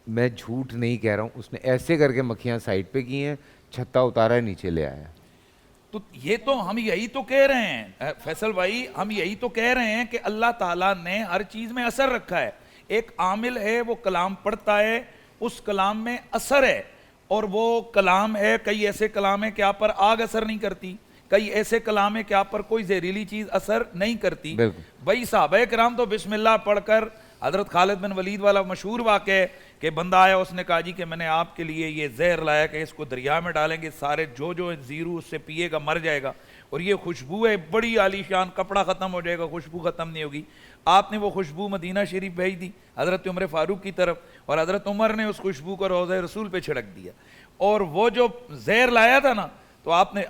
میں جھوٹ نہیں کہہ رہا ہوں, اس نے ایسے کر کے مکھیاں سائڈ پہ کی ہیں, چھتا اتارا ہے, نیچے لے آیا. تو یہ تو ہم یہی تو کہہ رہے ہیں فیصل بھائی, ہم یہی تو کہہ رہے ہیں کہ اللہ تعالیٰ نے ہر چیز میں اثر رکھا ہے. ایک عامل ہے وہ کلام پڑھتا ہے, اس کلام میں اثر ہے, اور وہ کلام ہے, کئی ایسے کلام ہیں کہ آپ پر آگ اثر نہیں کرتی, کئی ایسے کلام ہیں کہ آپ پر کوئی زہریلی چیز اثر نہیں کرتی. بھائی صحابہ کرام تو بسم اللہ پڑھ کر, حضرت خالد بن ولید والا مشہور واقعہ ہے کہ بندہ آیا, اس نے کہا جی کہ میں نے آپ کے لیے یہ زہر لایا کہ اس کو دریا میں ڈالیں گے, سارے جو زیرو اس سے پیے گا مر جائے گا, اور یہ خوشبو ہے بڑی عالی شان, کپڑا ختم ہو جائے گا, خوشبو ختم نہیں ہوگی. آپ نے وہ خوشبو مدینہ شریف بھیج دی حضرت عمر فاروق کی طرف, اور حضرت عمر نے اس خوشبو کو روضہ رسول پہ چھڑک دیا. اور وہ جو زہر لایا تھا نا, تو آپ نے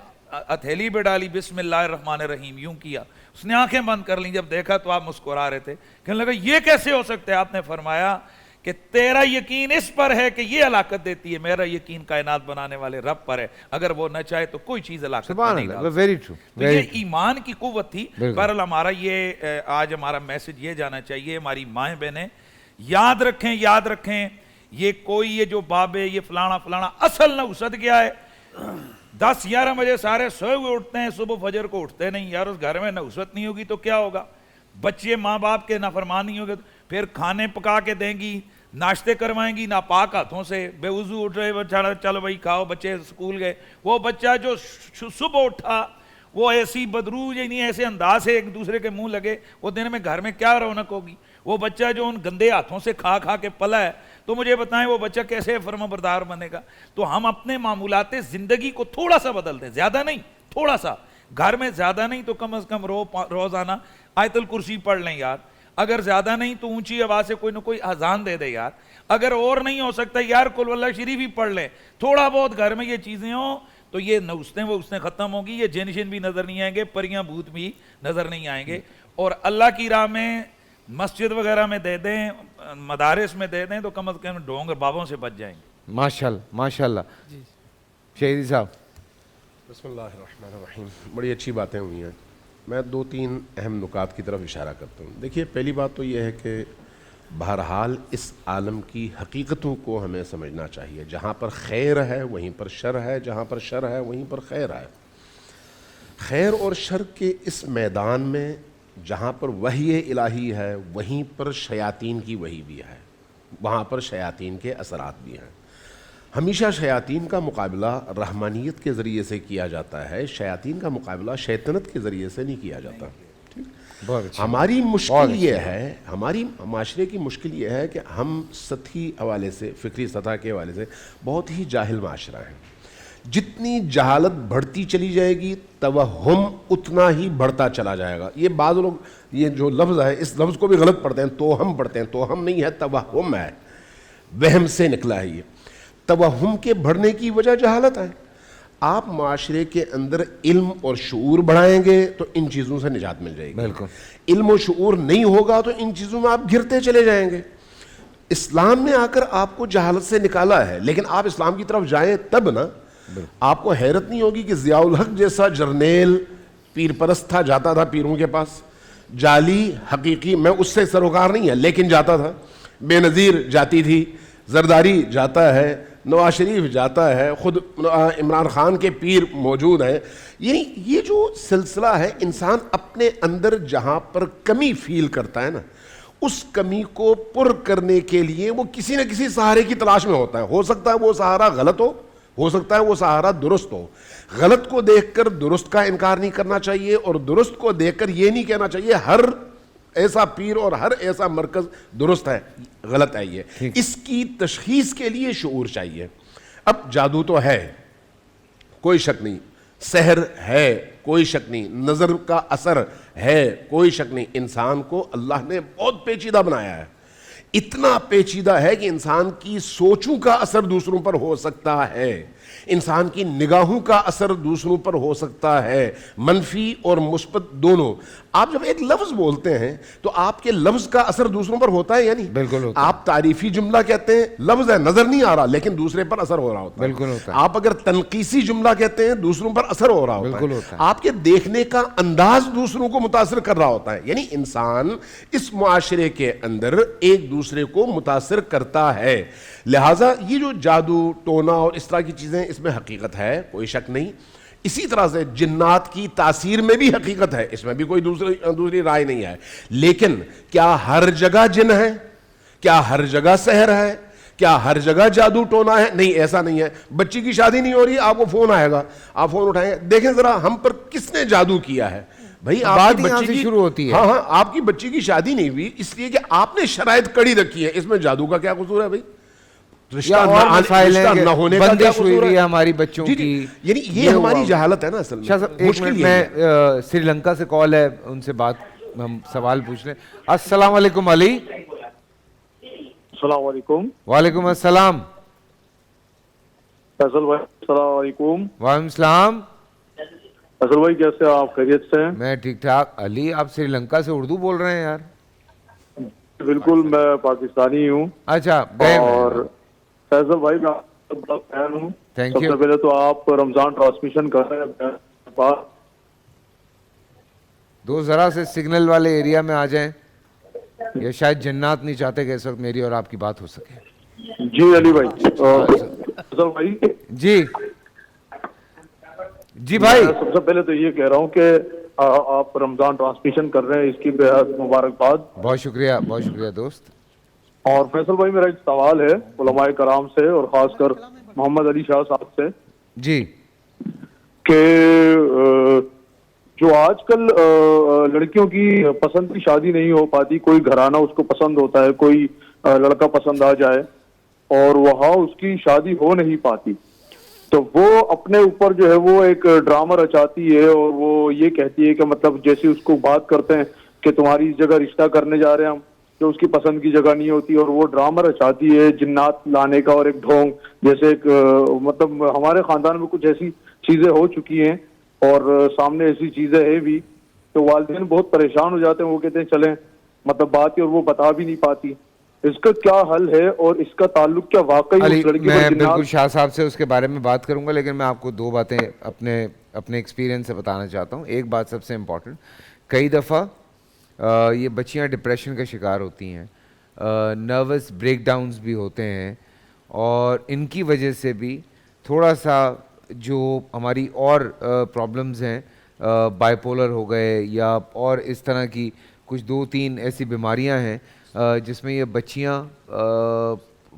ہتھیلی پہ ڈالی, بسم اللہ الرحمن الرحیم یوں کیا, اس نے آنکھیں بند کر لیں. جب دیکھا تو آپ مسکرا رہے تھے, کہنے لگا یہ کیسے ہو سکتا ہے؟ آپ نے فرمایا کہ تیرا یقین اس پر ہے کہ یہ ہلاکت دیتی ہے, میرا یقین کائنات بنانے والے رب پر ہے, اگر وہ نہ چاہے تو کوئی چیز ہلاکت نہیں ڈالتی. تو یہ ایمان کی قوت تھی. بہرحال ہمارا یہ آج ہمارا میسج یہ جانا چاہیے, ہماری مائیں بہنیں یاد رکھیں, یاد رکھیں, یہ کوئی یہ جو بابے یہ فلانا اصل نحوست کیا ہے. 10-11 بجے سارے سوئے ہوئے اٹھتے ہیں, صبح فجر کو اٹھتے نہیں. یار اس گھر میں نحوست نہیں ہوگی تو کیا ہوگا؟ بچے ماں باپ کے نافرمان نہیں ہوگے, پھر کھانے پکا کے دیں گی, ناشتے کروائیں گی ناپاک ہاتھوں سے, بے وضو اٹھ رہے, چلو بھائی کھاؤ, بچے اسکول گئے. وہ بچہ جو صبح اٹھا وہ ایسی بدرو یعنی ایسے انداز سے ایک دوسرے کے منہ لگے, وہ دن میں گھر میں کیا رونق ہوگی؟ وہ بچہ جو ان گندے ہاتھوں سے کھا کے پلا ہے, تو مجھے بتائیں وہ بچہ کیسے فرما بردار بنے گا؟ تو ہم اپنے معمولات زندگی کو تھوڑا سا بدل دیں, زیادہ نہیں, تھوڑا سا. گھر میں زیادہ نہیں تو کم از کم روزانہ آیت الکرسی پڑھ لیں یار. اگر زیادہ نہیں تو اونچی آواز سے کوئی نہ کوئی اذان دے دے یار. اگر اور نہیں ہو سکتا یار قل واللہ شریف ہی پڑھ لیں. تھوڑا بہت گھر میں یہ چیزیں ہوں تو یہ نحوستیں وہ اس نے ختم ہوگی, یہ جن شن بھی نظر نہیں آئیں گے, پریاں بھوت بھی نظر نہیں آئیں گے. اور اللہ کی راہ میں مسجد وغیرہ میں دے دیں, مدارس میں دے دیں, تو کم از کم ڈھونگ بابوں سے بچ جائیں گے. ماشاءاللہ. شہیدی صاحب. بسم اللہ الرحمن الرحیم. بڑی اچھی باتیں ہوئی ہیں. میں 2-3 اہم نکات کی طرف اشارہ کرتا ہوں. دیکھیے پہلی بات تو یہ ہے کہ بہرحال اس عالم کی حقیقتوں کو ہمیں سمجھنا چاہیے. جہاں پر خیر ہے وہیں پر شر ہے, جہاں پر شر ہے وہیں پر خیر ہے. خیر اور شر کے اس میدان میں جہاں پر وحی الہی ہے وہیں پر شیاطین کی وحی بھی ہے, وہاں پر شیاطین کے اثرات بھی ہیں. ہمیشہ شیاطین کا مقابلہ رحمانیت کے ذریعے سے کیا جاتا ہے, شیاطین کا مقابلہ شیطنت کے ذریعے سے نہیں کیا جاتا. ٹھیک, بہت اچھی ہماری مشکل یہ ہے، ہماری معاشرے کی مشکل یہ ہے کہ ہم سطحی حوالے سے، فکری سطح کے حوالے سے بہت ہی جاہل معاشرہ ہے. جتنی جہالت بڑھتی چلی جائے گی توہم اتنا ہی بڑھتا چلا جائے گا. یہ بعض لوگ یہ جو لفظ ہے اس لفظ کو بھی غلط پڑھتے ہیں، توہم پڑھتے ہیں. توہم نہیں ہے، توہم ہے، وہم سے نکلا ہے. یہ توہم کے بڑھنے کی وجہ جہالت ہے. آپ معاشرے کے اندر علم اور شعور بڑھائیں گے تو ان چیزوں سے نجات مل جائے گی. بالکل. علم و شعور نہیں ہوگا تو ان چیزوں میں آپ گرتے چلے جائیں گے. اسلام نے آ کر آپ کو جہالت سے نکالا ہے، لیکن آپ اسلام کی طرف جائیں تب نا. آپ کو حیرت نہیں ہوگی کہ ضیاء الحق جیسا جرنیل پیر پرست تھا، جاتا تھا پیروں کے پاس. جعلی حقیقی میں اس سے سروکار نہیں ہے لیکن جاتا تھا. بے نظیر جاتی تھی، زرداری جاتا ہے، نواز شریف جاتا ہے، خود عمران خان کے پیر موجود ہیں. یعنی یہ جو سلسلہ ہے، انسان اپنے اندر جہاں پر کمی فیل کرتا ہے نا، اس کمی کو پر کرنے کے لیے وہ کسی نہ کسی سہارے کی تلاش میں ہوتا ہے. ہو سکتا ہے وہ سہارا غلط ہو سکتا ہے وہ سہارا درست ہو. غلط کو دیکھ کر درست کا انکار نہیں کرنا چاہیے، اور درست کو دیکھ کر یہ نہیں کہنا چاہیے ہر ایسا پیر اور ہر ایسا مرکز درست ہے، غلط ہے. یہ اس کی تشخیص کے لیے شعور چاہیے. اب جادو تو ہے، کوئی شک نہیں. سحر ہے، کوئی شک نہیں. نظر کا اثر ہے، کوئی شک نہیں. انسان کو اللہ نے بہت پیچیدہ بنایا ہے. اتنا پیچیدہ ہے کہ انسان کی سوچوں کا اثر دوسروں پر ہو سکتا ہے، انسان کی نگاہوں کا اثر دوسروں پر ہو سکتا ہے، منفی اور مثبت دونوں. آپ جب ایک لفظ بولتے ہیں تو آپ کے لفظ کا اثر دوسروں پر ہوتا ہے یا نہیں؟ بالکل ہوتا ہے. آپ تعریفی جملہ کہتے ہیں، لفظ ہے، نظر نہیں آ رہا لیکن دوسرے پر اثر ہو رہا ہوتا ہے. بالکل ہوتا ہے. آپ اگر تنقیسی جملہ کہتے ہیں دوسروں پر اثر ہو رہا ہوتا بالکل ہے. ہوتا ہے. آپ کے دیکھنے کا انداز دوسروں کو متاثر کر رہا ہوتا ہے. یعنی انسان اس معاشرے کے اندر ایک دوسرے کو متاثر کرتا ہے. لہٰذا یہ جو جادو ٹونا اور اس طرح کی چیزیں، اس میں حقیقت ہے، کوئی شک نہیں. اسی طرح سے جنات کی تاثیر میں بھی حقیقت ہے، اس میں بھی کوئی دوسری رائے نہیں ہے. لیکن کیا ہر جگہ جن ہے؟ کیا ہر جگہ سحر ہے؟ کیا ہر جگہ جادو ٹونا ہے؟ نہیں، ایسا نہیں ہے. بچی کی شادی نہیں ہو رہی، آپ کو فون آئے گا، آپ فون اٹھائیں گے، دیکھیں ذرا ہم پر کس نے جادو کیا ہے. بھائی آپ کی بچی کی شروع ہوتی ہے. ہاں آپ کی بچی کی شادی نہیں ہوئی اس لیے کہ آپ نے شرائط کڑی رکھی ہے. اس میں جادو کا کیا قصور ہے بھائی؟ رشتہ نہ ہونے کا کیا قصور ہے ہماری بچوں کی؟ یعنی یہ ہماری جہالت ہے نا اصل میں. مشکل میں سری لنکا سے کال ہے، ان سے بات ہم سوال پوچھ لیں. السلام علیکم علی. السلام علیکم. وعلیکم السلام. فیصل بھائی السلام علیکم. وعلیکم السلام. فیصل بھائی کیسے ہیں آپ؟ خیریت سے ہیں؟ میں ٹھیک ٹھاک. علی آپ سری لنکا سے اردو بول رہے ہیں یار؟ بالکل، میں پاکستانی ہوں. اچھا. اور فیصل بھائی میں آپ کا بڑا فین ہوں. سب سے پہلے تو آپ رمضان ٹرانسمیشن کر رہے ہیں. دو ذرا سے سگنل والے ایریا میں آ جائیں، یا شاید جنات نہیں چاہتے کہ اس وقت میری اور آپ کی بات ہو سکے. جی علی بھائی. فیصل بھائی جی جی بھائی. سب سے پہلے تو یہ کہہ رہا ہوں کہ آپ رمضان ٹرانسمیشن کر رہے ہیں، اس کی بہت مبارکباد. بہت شکریہ، بہت شکریہ دوست. اور فیصل بھائی میرا ایک سوال ہے علماء کرام سے اور خاص کر محمد علی شاہ صاحب سے. جی. کہ جو آج کل لڑکیوں کی پسند کی شادی نہیں ہو پاتی، کوئی گھرانہ اس کو پسند ہوتا ہے، کوئی لڑکا پسند آ جائے اور وہاں اس کی شادی ہو نہیں پاتی، تو وہ اپنے اوپر جو ہے وہ ایک ڈرامہ رچاتی ہے اور وہ یہ کہتی ہے کہ مطلب جیسے اس کو بات کرتے ہیں کہ تمہاری اس جگہ رشتہ کرنے جا رہے ہیں ہم، جو اس کی پسند کی جگہ نہیں ہوتی، اور وہ ڈرامہ رچاتی ہے جنات لانے کا اور ایک ڈھونگ جیسے ایک مطلب ہمارے خاندان میں کچھ ایسی چیزیں ہو چکی ہیں اور سامنے ایسی چیزیں ہیں بھی، تو والدین بہت پریشان ہو جاتے ہیں. وہ کہتے ہیں چلیں مطلب بات ہے، اور وہ بتا بھی نہیں پاتی. اس کا کیا حل ہے اور اس کا تعلق کیا واقعی اس لڑکی پر؟ میں بالکل شاہ صاحب سے اس کے بارے میں بات کروں گا، لیکن میں آپ کو دو باتیں اپنے ایکسپیرینس سے بتانا چاہتا ہوں. ایک بات سب سے امپورٹنٹ، کئی دفعہ یہ بچیاں ڈپریشن کا شکار ہوتی ہیں، نروس بریک ڈاؤنز بھی ہوتے ہیں، اور ان کی وجہ سے بھی تھوڑا سا جو ہماری اور پرابلمز ہیں، بائی پولر ہو گئے یا اور اس طرح کی کچھ دو تین ایسی بیماریاں ہیں جس میں یہ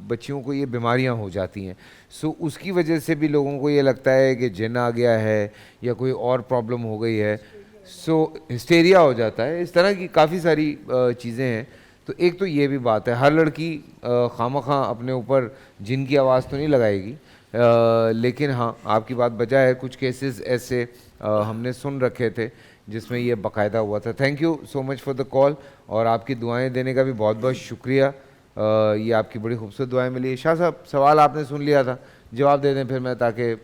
بچیوں کو یہ بیماریاں ہو جاتی ہیں. سو اس کی وجہ سے بھی لوگوں کو یہ لگتا ہے کہ جن آ گیا ہے یا کوئی اور پرابلم ہو گئی ہے. سو ہسٹیریا ہو جاتا ہے. اس طرح کی کافی ساری چیزیں ہیں. تو ایک تو یہ بھی بات ہے, ہر لڑکی خواہ اپنے اوپر جن کی آواز تو نہیں لگائے گی, لیکن ہاں آپ کی بات بجا ہے. کچھ کیسز ایسے ہم نے سن رکھے تھے جس میں یہ باقاعدہ ہوا تھا. Thank you so much for the call, اور آپ کی دعائیں دینے کا بھی بہت بہت شکریہ. یہ آپ کی بڑی خوبصورت دعائیں ملی. شاہ صاحب سوال آپ نے سن لیا تھا, جواب دے دیں پھر میں, تاکہ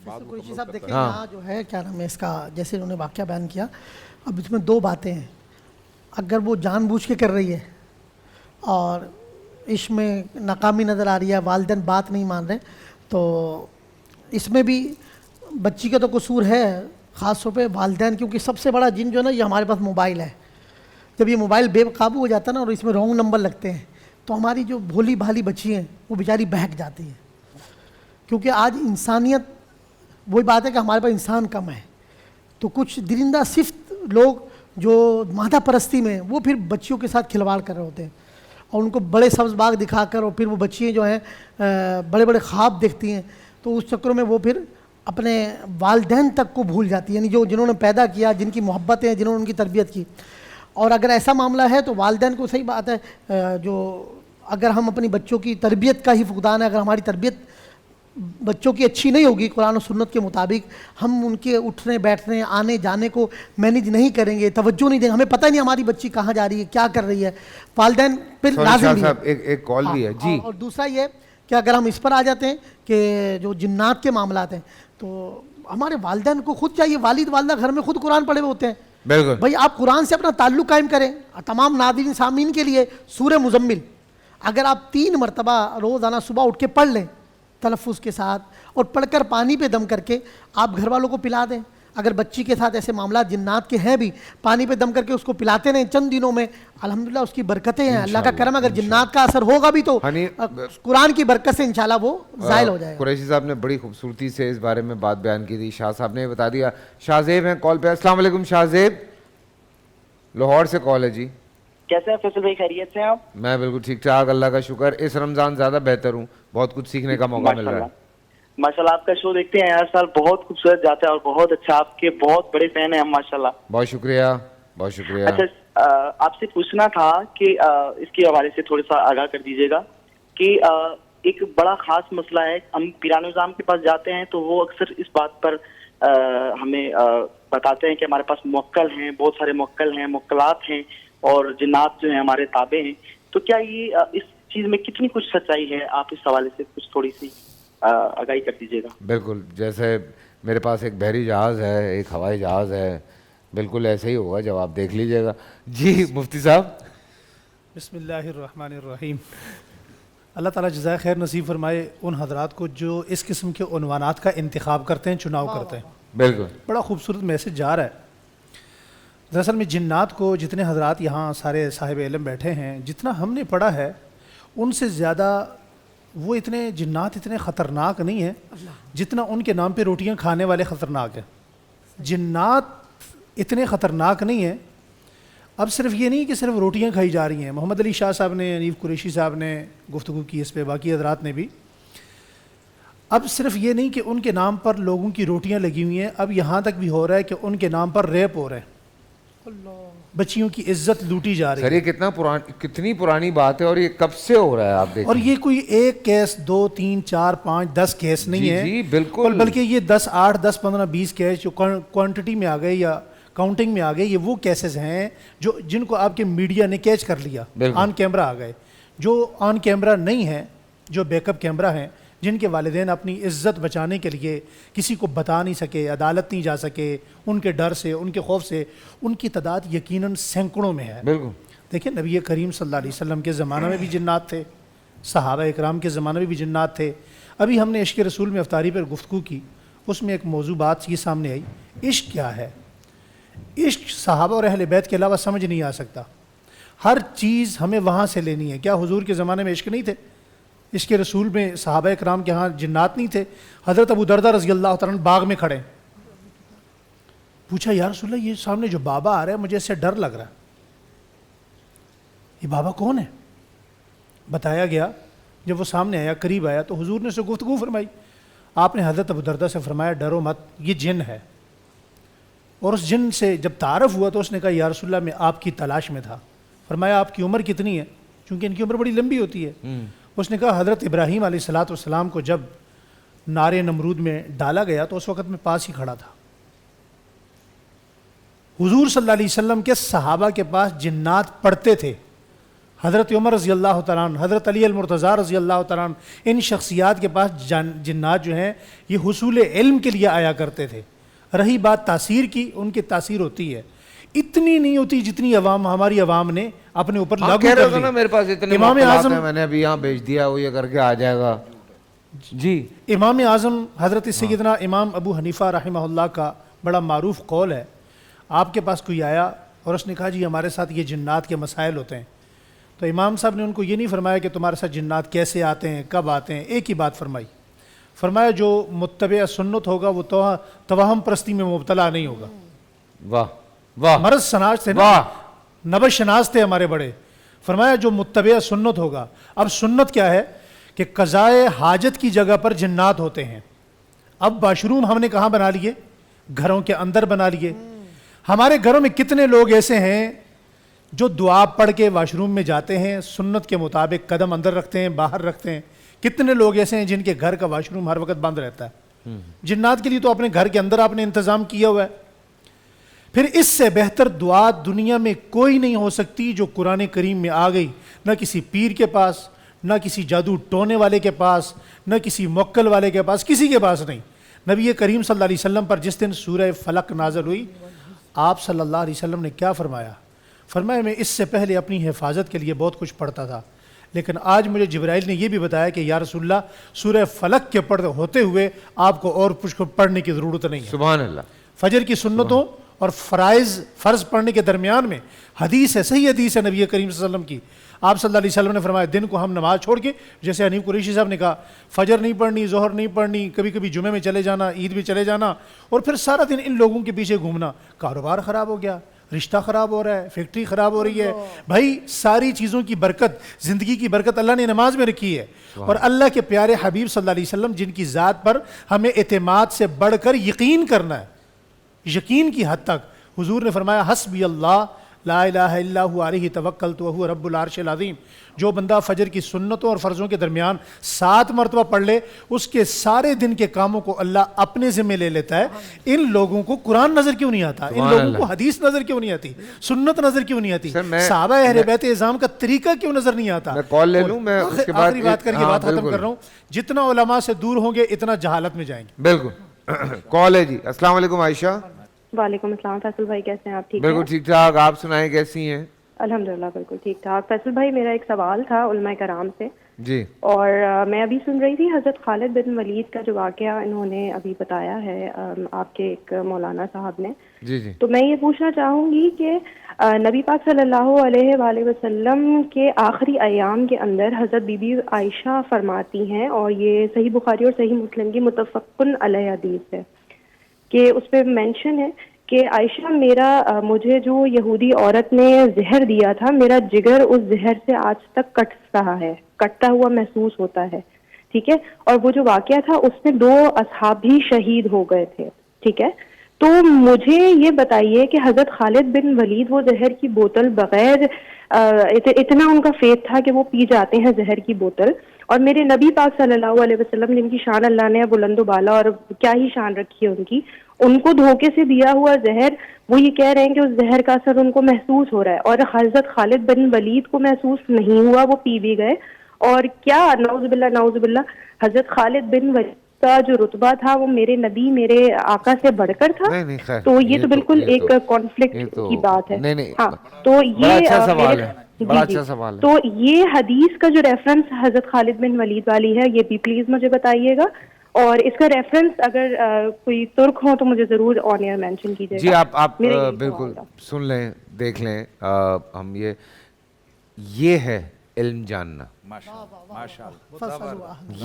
قریشی صاحب دیکھیں یہاں جو ہے کیا نام ہے اس کا, جیسے انہوں نے واقعہ بیان کیا, اب اس میں دو باتیں ہیں. اگر وہ جان بوجھ کے کر رہی ہے اور اس میں ناکامی نظر آ رہی ہے, والدین بات نہیں مان رہے, تو اس میں بھی بچی کا تو قصور ہے, خاص طور پہ والدین, کیونکہ سب سے بڑا جن جو ہے نا یہ ہمارے پاس موبائل ہے. جب یہ موبائل بے قابو ہو جاتا ہے نا اور اس میں رانگ نمبر لگتے ہیں تو ہماری جو بھولی بھالی بچی ہیں وہ بیچاری بہک جاتی ہیں. کیونکہ آج انسانیت, وہی بات ہے کہ ہمارے پاس انسان کم ہے, تو کچھ درندہ صفت لوگ جو مادہ پرستی میں وہ پھر بچیوں کے ساتھ کھلواڑ کر رہے ہوتے ہیں, اور ان کو بڑے سبز باغ دکھا کر, اور پھر وہ بچیاں جو ہیں بڑے بڑے خواب دیکھتی ہیں, تو اس چکروں میں وہ پھر اپنے والدین تک کو بھول جاتی ہیں, یعنی جنہوں نے پیدا کیا, جن کی محبتیں, جنہوں نے ان کی تربیت کی. اور اگر ایسا معاملہ ہے تو والدین کو, صحیح بات ہے, جو اگر ہم اپنی بچوں کی تربیت کا ہی فقدان ہے, اگر ہماری تربیت بچوں کی اچھی نہیں ہوگی قرآن و سنت کے مطابق, ہم ان کے اٹھنے بیٹھنے آنے جانے کو مینیج نہیں کریں گے, توجہ نہیں دیں گے, ہمیں پتہ ہی نہیں ہماری بچی کہاں جا رہی ہے, کیا کر رہی ہے, والدین پھر لازم بھی. ایک کال بھی ہے جی. اور دوسرا یہ کہ اگر ہم اس پر آ جاتے ہیں کہ جو جنات کے معاملات ہیں, تو ہمارے والدین کو خود چاہیے, والد والدہ گھر میں خود قرآن پڑھے ہوئے ہوتے ہیں. بالکل بھائی آپ قرآن سے اپنا تعلق قائم کریں. تمام ناظرین سامعین کے لیے سورہ مزمل اگر آپ 3 مرتبہ روزانہ صبح اٹھ کے پڑھ لیں تلفظ کے ساتھ, اور پڑھ کر پانی پہ دم کر کے آپ گھر والوں کو پلا دیں. اگر بچی کے ساتھ ایسے معاملات جنات کے ہیں بھی, پانی پہ دم کر کے اس کو پلاتے رہیں چند دنوں میں, الحمدللہ اس کی برکتیں ہیں, اللہ کا کرم. اگر جنات کا اثر ہوگا بھی تو قرآن کی برکت سے انشاءاللہ وہ زائل ہو جائے گا. قریشی صاحب نے بڑی خوبصورتی سے اس بارے میں بات بیان کی تھی, شاہ صاحب نے بتا دیا. شاہ زیب ہیں کال پہ. السلام علیکم شاہ زیب, لاہور سے کال ہے جی. کیسے ہیں فیصل بھائی, خیریت سے ہیں آپ؟ میں بالکل ٹھیک ٹھاک, اللہ کا شکر. اس رمضان زیادہ بہتر ہوں, بہت کچھ سیکھنے کا موقع مل رہا ہے. ماشاءاللہ آپ کا شو دیکھتے ہیں ہر سال, بہت خوبصورت جاتا ہے اور بہت اچھا, آپ کے بہت بڑے فین ہیں ہم ماشاءاللہ. بہت شکریہ, بہت شکریہ. اچھا آپ سے پوچھنا تھا کہ اس کے حوالے سے تھوڑا سا آگاہ کر دیجیے گا کہ ایک بڑا خاص مسئلہ ہے. ہم پیران نظام کے پاس جاتے ہیں تو وہ اکثر اس بات پر ہمیں بتاتے ہیں کہ ہمارے پاس موکل ہیں, بہت سارے موکل ہیں, موکلات ہیں, اور جنات جو ہیں ہمارے تابع ہیں. تو کیا یہ اس چیز میں کتنی کچھ سچائی ہے, آپ اس حوالے سے کچھ تھوڑی سی آگاہی کر دیجیے گا. بالکل, جیسے میرے پاس ایک بحری جہاز ہے, ایک ہوائی جہاز ہے, بالکل ایسے ہی ہوگا, جب آپ دیکھ لیجیے گا. جی مفتی صاحب. بسم اللہ الرحمن الرحیم. اللہ تعالیٰ جزائے خیر نصیب فرمائے ان حضرات کو جو اس قسم کے عنوانات کا انتخاب کرتے ہیں, چناؤ کرتے ہیں. بالکل بڑا خوبصورت میسج جا رہا ہے. دراصل میں جنات کو, جتنے حضرات یہاں سارے صاحب علم بیٹھے ہیں, جتنا ہم نے پڑھا ہے ان سے زیادہ وہ اتنے جنات اتنے خطرناک نہیں ہیں جتنا ان کے نام پہ روٹیاں کھانے والے خطرناک ہیں. جنات اتنے خطرناک نہیں ہیں. اب صرف یہ نہیں کہ صرف روٹیاں کھائی جا رہی ہیں. محمد علی شاہ صاحب نے, حنیف قریشی صاحب نے گفتگو کی اس پہ, باقی حضرات نے بھی. اب صرف یہ نہیں کہ ان کے نام پر لوگوں کی روٹیاں لگی ہوئی ہیں, اب یہاں تک بھی ہو رہا ہے کہ ان کے نام پر ریپ ہو رہے ہیں, بچیوں کی عزت لوٹی جا رہی ہے. سر یہ کتنی پرانی بات ہے, اور یہ کب سے ہو رہا ہے آپ دیکھیں. اور یہ کوئی 1 کیس 2 3 4 5 10 کیس نہیں ہے. جی بالکل, بلکہ یہ 10 8 10 15 20 کیس جو کوانٹٹی میں آ گئے یا کاؤنٹنگ میں آ گئے, یہ وہ کیسز ہیں جن کو آپ کے میڈیا نے کیچ کر لیا, آن کیمرہ آ گئے. جو آن کیمرہ نہیں ہیں, جو بیک اپ کیمرہ ہیں, جن کے والدین اپنی عزت بچانے کے لیے کسی کو بتا نہیں سکے, عدالت نہیں جا سکے, ان کے ڈر سے, ان کے خوف سے, ان کی تعداد یقیناً سینکڑوں میں ہے. بالکل. دیکھیں نبی کریم صلی اللہ علیہ وسلم کے زمانہ میں بھی جنات تھے, صحابہ اکرام کے زمانے میں بھی جنات تھے. ابھی ہم نے عشق رسول میں افطاری پر گفتگو کی, اس میں ایک موضوع بات یہ سامنے آئی, عشق کیا ہے. عشق صحابہ اور اہل بیت کے علاوہ سمجھ نہیں آ سکتا. ہر چیز ہمیں وہاں سے لینی ہے. کیا حضور کے زمانے میں عشق نہیں تھے؟ عشق رسول میں صحابہ اکرام کے ہاں جنات نہیں تھے؟ حضرت ابو دردہ رضی اللہ تعالیٰ عنہ باغ میں کھڑے, پوچھا یا رسول اللہ یہ سامنے جو بابا آ رہا ہے مجھے اس سے ڈر لگ رہا ہے, یہ بابا کون ہے؟ بتایا گیا. جب وہ سامنے آیا, قریب آیا, تو حضور نے اسے گفتگو فرمائی. آپ نے حضرت ابو دردہ سے فرمایا ڈرو مت, یہ جن ہے. اور اس جن سے جب تعارف ہوا تو اس نے کہا یا رسول اللہ میں آپ کی تلاش میں تھا. فرمایا آپ کی عمر کتنی ہے؟ چونکہ ان کی عمر بڑی لمبی ہوتی ہے. اس نے کہا حضرت ابراہیم علیہ الصلوۃ والسلام کو جب نار نمرود میں ڈالا گیا تو اس وقت میں پاس ہی کھڑا تھا. حضور صلی اللہ علیہ وسلم کے صحابہ کے پاس جنات پڑھتے تھے. حضرت عمر رضی اللہ تعالیٰ عنہ، حضرت علی المرتضیٰ رضی اللہ تعالیٰ عنہ، ان شخصیات کے پاس جنات جو ہیں یہ حصول علم کے لیے آیا کرتے تھے. رہی بات تاثیر کی، ان کی تاثیر ہوتی ہے، اتنی نہیں ہوتی جتنی عوام ہماری عوام نے اپنے اوپر لاگو کہہ کر رہے تھے لی. نا میرے پاس اتنے امام مقالات اعظم ہیں، میں نے ابھی یہاں بھیج دیا، وہ یہ کر کے آ جائے گا. جی امام اعظم حضرت سیدنا امام ابو حنیفہ رحمہ اللہ کا بڑا معروف قول ہے. آپ کے پاس کوئی آیا اور اس نے کہا جی ہمارے ساتھ یہ جنات کے مسائل ہوتے ہیں. تو امام صاحب نے ان کو یہ نہیں فرمایا کہ تمہارے ساتھ جنات کیسے آتے ہیں، کب آتے ہیں، ایک ہی بات فرمائی. فرمایا جو متبع سنت ہوگا وہ توہم پرستی میں مبتلا نہیں ہوگا. واہ واہ، مرض شناس تھے نا، واہ، نبض شناس تھے ہمارے بڑے. فرمایا جو متبع سنت ہوگا. اب سنت کیا ہے کہ قضائے حاجت کی جگہ پر جنات ہوتے ہیں. اب واش روم ہم نے کہاں بنا لیے؟ گھروں کے اندر بنا لیے. ہمارے گھروں میں کتنے لوگ ایسے ہیں جو دعا پڑھ کے واش روم میں جاتے ہیں، سنت کے مطابق قدم اندر رکھتے ہیں، باہر رکھتے ہیں. کتنے لوگ ایسے ہیں جن کے گھر کا واش روم ہر وقت بند رہتا ہے. جنات کے لیے تو اپنے گھر کے اندر آپ نے انتظام کیا ہوا ہے. پھر اس سے بہتر دعا دنیا میں کوئی نہیں ہو سکتی جو قرآن کریم میں آ گئی. نہ کسی پیر کے پاس، نہ کسی جادو ٹونے والے کے پاس، نہ کسی موکل والے کے پاس، کسی کے پاس نہیں. نبی کریم صلی اللہ علیہ وسلم پر جس دن سورہ فلق نازل ہوئی، آپ صلی اللہ علیہ وسلم نے کیا فرمایا؟ فرمایا میں اس سے پہلے اپنی حفاظت کے لیے بہت کچھ پڑھتا تھا، لیکن آج مجھے جبرائیل نے یہ بھی بتایا کہ یا رسول اللہ سورہ فلق کے ہوتے ہوئے آپ کو اور کچھ پڑھنے کی ضرورت نہیں ہے. سبحان اللہ. فجر کی سنتوں اور فرض پڑھنے کے درمیان میں حدیث ہے، صحیح حدیث ہے نبی کریم صلی اللہ علیہ وسلم کی. آپ صلی اللہ علیہ وسلم نے فرمایا دن کو ہم نماز چھوڑ کے، جیسے حنیف قریشی صاحب نے کہا فجر نہیں پڑھنی، ظہر نہیں پڑھنی، کبھی کبھی جمعے میں چلے جانا، عید بھی چلے جانا، اور پھر سارا دن ان لوگوں کے پیچھے گھومنا. کاروبار خراب ہو گیا، رشتہ خراب ہو رہا ہے، فیکٹری خراب ہو رہی ہے. بھائی ساری چیزوں کی برکت، زندگی کی برکت اللہ نے نماز میں رکھی ہے. اور اللہ کے پیارے حبیب صلی اللہ علیہ وسلم جن کی ذات پر ہمیں اعتماد سے بڑھ کر یقین کرنا ہے، یقین کی حد تک، حضور نے فرمایا حسبی اللہ لا الہ الا ہوا علیہ توکلت وہو رب العرش العظیم. جو بندہ فجر کی سنتوں اور فرضوں کے درمیان 7 مرتبہ پڑھ لے، اس کے سارے دن کے کاموں کو اللہ اپنے ذمہ لے لیتا ہے. ان لوگوں کو قرآن نظر کیوں نہیں آتا؟ ان لوگوں کو حدیث نظر کیوں نہیں آتی؟ سنت نظر کیوں نہیں آتی؟ صحابہ اہل بیت اعظام کا طریقہ کیوں نظر نہیں آتا؟ میں کال لے لوں، میں اس کے بعد آخری بات کر کے بات ختم کر رہا ہوں. جتنا علماء سے دور ہوں گے اتنا جہالت میں جائیں گے. بالکل. کال ہے جی. السلام علیکم عائشہ. وعلیکم السلام. فیصل بھائی کیسے ہیں آپ؟ ٹھیک ہیں؟ بالکل ٹھیک ٹھاک. آپ سنائیں کیسی ہیں؟ الحمدللہ بالکل ٹھیک ٹھاک. فیصل بھائی میرا ایک سوال تھا علماء کرام سے جی. اور میں ابھی سن رہی تھی حضرت خالد بن ولید کا جو واقعہ انہوں نے ابھی بتایا ہے آپ کے ایک مولانا صاحب نے. جی جی. تو میں یہ پوچھنا چاہوں گی کہ نبی پاک صلی اللہ علیہ وآلہ وسلم کے آخری ایام کے اندر حضرت بی بی عائشہ فرماتی ہیں، اور یہ صحیح بخاری اور صحیح مسلم کی متفقن علیہ حدیث ہے، کہ اس پہ مینشن ہے کہ عائشہ مجھے جو یہودی عورت نے زہر دیا تھا، میرا جگر اس زہر سے آج تک کٹ رہا ہے، کٹتا ہوا محسوس ہوتا ہے. ٹھیک ہے. اور وہ جو واقعہ تھا اس میں 2 اصحاب بھی شہید ہو گئے تھے. ٹھیک ہے. تو مجھے یہ بتائیے کہ حضرت خالد بن ولید وہ زہر کی بوتل بغیر اتنا ان کا فیتھ تھا کہ وہ پی جاتے ہیں زہر کی بوتل، اور میرے نبی پاک صلی اللہ علیہ وسلم جن کی شان اللہ نے بلند و بالا اور کیا ہی شان رکھی ہے ان کو دھوکے سے دیا ہوا زہر، وہ یہ کہہ رہے ہیں کہ اس زہر کا اثر ان کو محسوس ہو رہا ہے، اور حضرت خالد بن ولید کو محسوس نہیں ہوا، وہ پی بھی گئے. اور کیا نعوذ باللہ حضرت خالد بن ولید کا جو رتبہ تھا وہ میرے نبی میرے آقا سے بڑھ کر تھا. تو یہ تو بالکل ایک کانفلکٹ کی بات ہے. ہاں تو یہ بڑا اچھا سوال ہے. تو یہ حدیث کا جو ریفرنس حضرت خالد بن ولید والی ہے یہ بھی پلیز مجھے بتائیے گا، اور اس کا ریفرنس اگر کوئی ترک ہو تو مجھے ضرور آن ایئر مینشن کیجیے گا. جی آپ بالکل سن لیں، دیکھ لیں. ہم یہ ہے علم جاننا،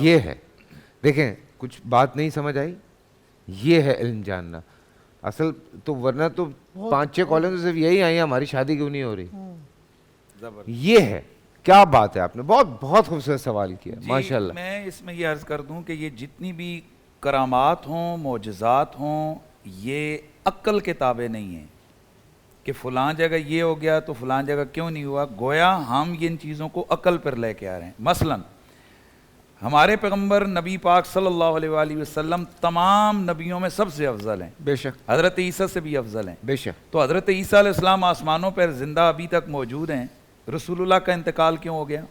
یہ ہے. دیکھیں کچھ بات نہیں سمجھ آئی، یہ ہے علم جاننا اصل تو، ورنہ تو 5-6 کالوں سے صرف یہی آئی ہیں ہماری شادی کیوں نہیں ہو رہی. یہ ہے. کیا بات ہے، آپ نے بہت خوبصورت سوال کیا. ماشاء اللہ. میں اس میں یہ عرض کر دوں کہ یہ جتنی بھی کرامات ہوں، معجزات ہوں، یہ عقل کے تابع نہیں ہے کہ فلاں جگہ یہ ہو گیا تو فلاں جگہ کیوں نہیں ہوا، گویا ہم ان چیزوں کو عقل پر لے کے آ رہے ہیں۔ مثلا ہمارے پیغمبر نبی پاک صلی اللہ علیہ وآلہ وسلم تمام نبیوں میں سب سے افضل ہیں، بے شک، حضرت عیسیٰ سے بھی افضل ہیں، بے شک۔ تو حضرت عیسیٰ علیہ السلام آسمانوں پر زندہ ابھی تک موجود ہیں، رسول اللہ کا انتقال کیوں ہو گیا؟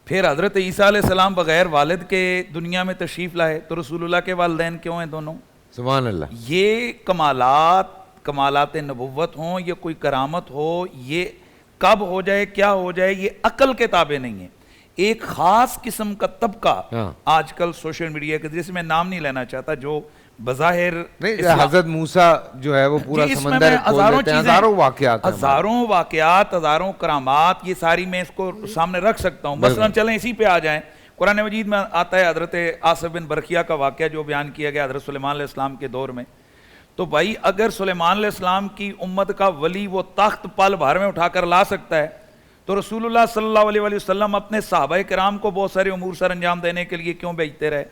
پھر حضرت عیسیٰ علیہ السلام بغیر والد کے دنیا میں تشریف لائے، تو رسول اللہ کے والدین کیوں ہیں دونوں؟ سبحان اللہ۔ یہ کمالات نبوت ہوں، یہ کوئی کرامت ہو، یہ کب ہو جائے کیا ہو جائے، یہ عقل کے تابع نہیں ہے۔ ایک خاص قسم کا طبقہ آج کل سوشل میڈیا کے جس میں نام نہیں لینا چاہتا، جو بظاہر حضرت موسیٰ جو ہے وہ پورا سمندر کھول دیتے ہیں، ہزاروں واقعات، ہزاروں کرامات، یہ ساری میں اس کو سامنے رکھ سکتا ہوں۔ مثلا چلیں اسی پہ آ جائیں، قرآن مجید میں آتا ہے حضرت آصف بن برقیہ کا واقعہ جو بیان کیا گیا حضرت سلیمان علیہ السلام کے دور میں۔ تو بھائی اگر سلیمان علیہ السلام کی امت کا ولی وہ تخت پل بھر میں اٹھا کر لا سکتا ہے، تو رسول اللہ صلی اللہ علیہ وآلہ وسلم اپنے صحابہ کرام کو بہت سارے امور سر انجام دینے کے لیے کیوں بھیجتے رہے؟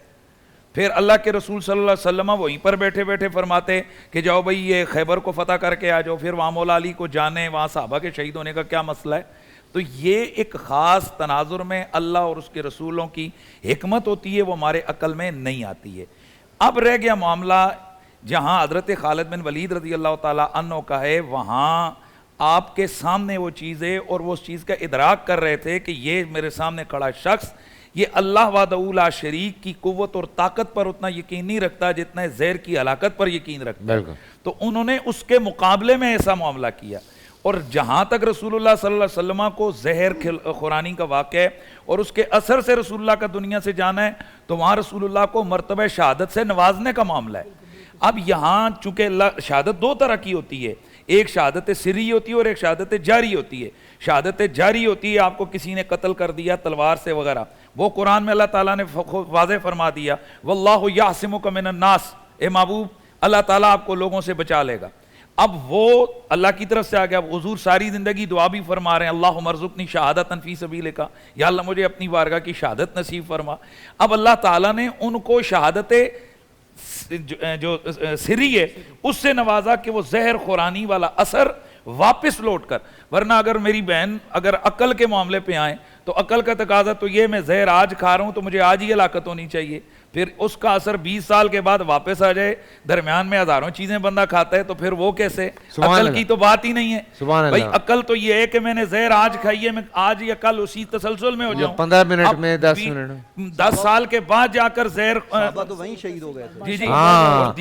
پھر اللہ کے رسول صلی اللہ علیہ وسلم وہیں پر بیٹھے بیٹھے فرماتے کہ جاؤ بھائی یہ خیبر کو فتح کر کے آ جاؤ، پھر وہاں مولا علی کو جانے، وہاں صحابہ کے شہید ہونے کا کیا مسئلہ ہے؟ تو یہ ایک خاص تناظر میں اللہ اور اس کے رسولوں کی حکمت ہوتی ہے، وہ ہمارے عقل میں نہیں آتی ہے۔ اب رہ گیا معاملہ جہاں حضرت خالد بن ولید رضی اللہ تعالیٰ عنہ کا ہے، وہاں آپ کے سامنے وہ چیز ہے اور وہ اس چیز کا ادراک کر رہے تھے کہ یہ میرے سامنے کھڑا شخص یہ اللہ وحدہ لا شریک کی قوت اور طاقت پر اتنا یقین نہیں رکھتا جتنا زہر کی ہلاکت پر یقین رکھتا ہے، تو انہوں نے اس کے مقابلے میں ایسا معاملہ کیا۔ اور جہاں تک رسول اللہ صلی اللہ علیہ وسلم کو زہر خورانی کا واقعہ ہے اور اس کے اثر سے رسول اللہ کا دنیا سے جانا ہے، تو وہاں رسول اللہ کو مرتبہ شہادت سے نوازنے کا معاملہ ہے۔ اب یہاں چونکہ شہادت دو طرح کی ہوتی ہے، ایک شہادت سری ہوتی ہے اور ایک شہادت جاری ہوتی ہے۔ شہادت جاری ہوتی ہے آپ کو کسی نے قتل کر دیا تلوار سے وغیرہ، وہ قرآن میں اللہ تعالیٰ نے واضح فرما دیا واللہ یعصمک من الناس، اے محبوب اللہ تعالیٰ آپ کو لوگوں سے بچا لے گا۔ اب وہ اللہ کی طرف سے آ گیا، حضور ساری زندگی دعا بھی فرما رہے ہیں اللہم ارزقنی شہادتا فی سبیلک، یا اللہ مجھے اپنی بارگاہ کی شہادت نصیب فرما۔ اب اللہ تعالیٰ نے ان کو شہادت جو سری ہے اس سے نوازا کہ وہ زہر خورانی والا اثر واپس لوٹ کر، ورنہ اگر میری بہن اگر عقل کے معاملے پہ آئیں تو عقل کا تقاضا تو یہ میں زہر آج کھا رہا ہوں تو مجھے آج ہی ہلاکت ہونی چاہیے، پھر اس کا اثر 20 سال کے بعد واپس آ جائے، درمیان میں ہزاروں چیزیں بندہ کھاتا ہے تو پھر وہ کیسے؟ عقل کی تو بات ہی نہیں ہے بھائی، عقل تو یہ ہے کہ میں نے زہر آج کھائی ہے، میں آج یا کل اسی تسلسل میں ہو جاؤں، 15 منٹ میں 10 منٹ 10 سال کے بعد جا کر زہر تو وہیں شہید ہو گئے تھے۔ جی ہاں،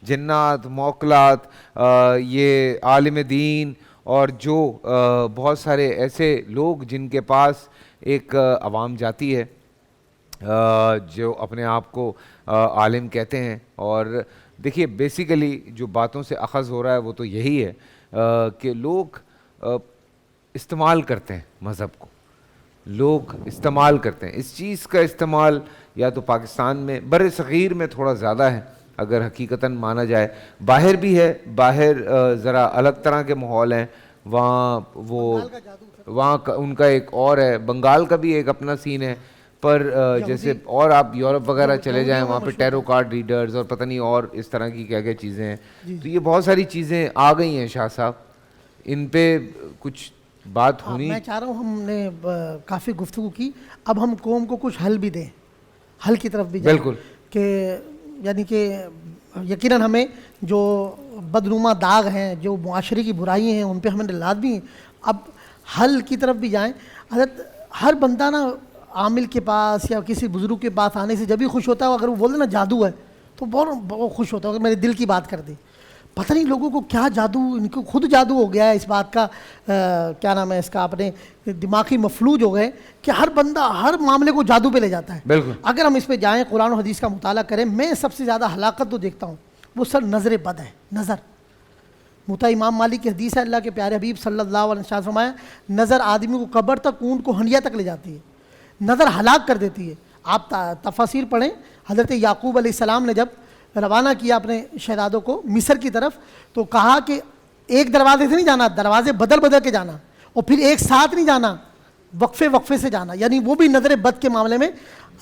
جنات، موکلات، یہ عالم دین اور جو بہت سارے ایسے لوگ جن کے پاس ایک عوام جاتی ہے جو اپنے آپ کو عالم کہتے ہیں، اور دیکھیے بیسیکلی جو باتوں سے اخذ ہو رہا ہے وہ تو یہی ہے کہ لوگ استعمال کرتے ہیں مذہب کو، لوگ استعمال کرتے ہیں اس چیز کا استعمال، یا تو پاکستان میں بر صغیر میں تھوڑا زیادہ ہے اگر حقیقتاً مانا جائے، باہر بھی ہے، باہر ذرا الگ طرح کے ماحول ہیں، وہاں ان کا ایک اور ہے، بنگال کا بھی ایک اپنا سین ہے، پر جیسے اور آپ یورپ وغیرہ چلے جائیں وہاں پہ ٹیرو کارڈ ریڈرز اور پتہ نہیں اور اس طرح کی کیا کیا چیزیں ہیں، تو یہ بہت ساری چیزیں آ گئی ہیں شاہ صاحب، ان پہ کچھ بات ہونی۔ میں چاہ رہا ہوں ہم نے کافی گفتگو کی، اب ہم قوم کو کچھ حل بھی دیں، حل کی طرف بھی جائیں، بالکل، کہ یعنی کہ یقیناً ہمیں جو بدنما داغ ہیں، جو معاشرے کی برائیاں ہیں، ان پہ ہمیں لازمی اب حل کی طرف بھی جائیں۔ حضرت ہر بندہ نا عامل کے پاس یا کسی بزرگ کے پاس آنے سے جب ہی خوش ہوتا ہے، اگر وہ بولے نا جادو ہے تو بہت خوش ہوتا ہے کہ میرے دل کی بات کر دی۔ پتہ نہیں لوگوں کو کیا جادو، ان کو خود جادو ہو گیا ہے اس بات کا، کیا نام ہے اس کا، اپنے دماغی مفلوج ہو گئے کہ ہر بندہ ہر معاملے کو جادو پہ لے جاتا ہے۔ بالکل، اگر ہم اس پہ جائیں، قرآن و حدیث کا مطالعہ کریں، میں سب سے زیادہ ہلاکت تو دیکھتا ہوں وہ سر نظر بد ہے، نظر۔ موطا امام مالک کی حدیث ہے، اللہ کے پیارے حبیب صلی اللہ علیہ وسلم فرمایا نظر آدمی کو قبر تک، اونٹ کو ہنڈیا تک لے جاتی ہے، نظر ہلاک کر دیتی ہے۔ آپ تفاسیر پڑھیں، حضرت یعقوب علیہ السلام نے جب روانہ کیا اپنے شہزادوں کو مصر کی طرف تو کہا کہ ایک دروازے سے نہیں جانا، دروازے بدل بدل کے جانا، اور پھر ایک ساتھ نہیں جانا، وقفے سے جانا، یعنی وہ بھی نظر بد کے معاملے میں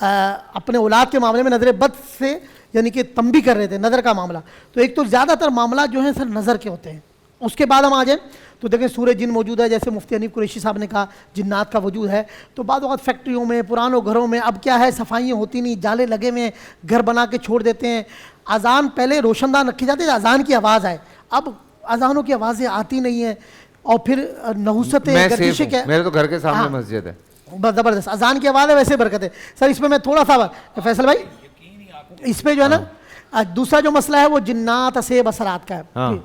اپنے اولاد کے معاملے میں نظر بد سے یعنی کہ تنبیہ کر رہے تھے، نظر کا معاملہ. تو ایک تو زیادہ تر معاملات جو ہیں سر نظر کے ہوتے ہیں. اس کے بعد ہم آ جائیں تو دیکھیں سورہ جن موجود ہے، جیسے مفتی حنیف قریشی صاحب نے کہا جنات کا وجود ہے. تو بعض اوقات فیکٹریوں میں، پرانوں گھروں میں اب کیا ہے صفائیاں ہوتی نہیں، جالے لگے ہوئے ہیں، گھر بنا کے چھوڑ دیتے ہیں. اذان پہلے روشن دان رکھی جاتی ہے اذان کی آواز آئے، اب اذانوں کی آوازیں آتی نہیں ہیں. اور پھر نحوستیں گردشیں کیا، میرے تو گھر کے سامنے مسجد ہے، زبردست اذان کی آواز ہے، ویسے برکت ہے. سر اس میں تھوڑا سا فیصل بھائی اس پہ جو ہے نا دوسرا جو مسئلہ ہے وہ جنات اسیب اثرات کا ہے.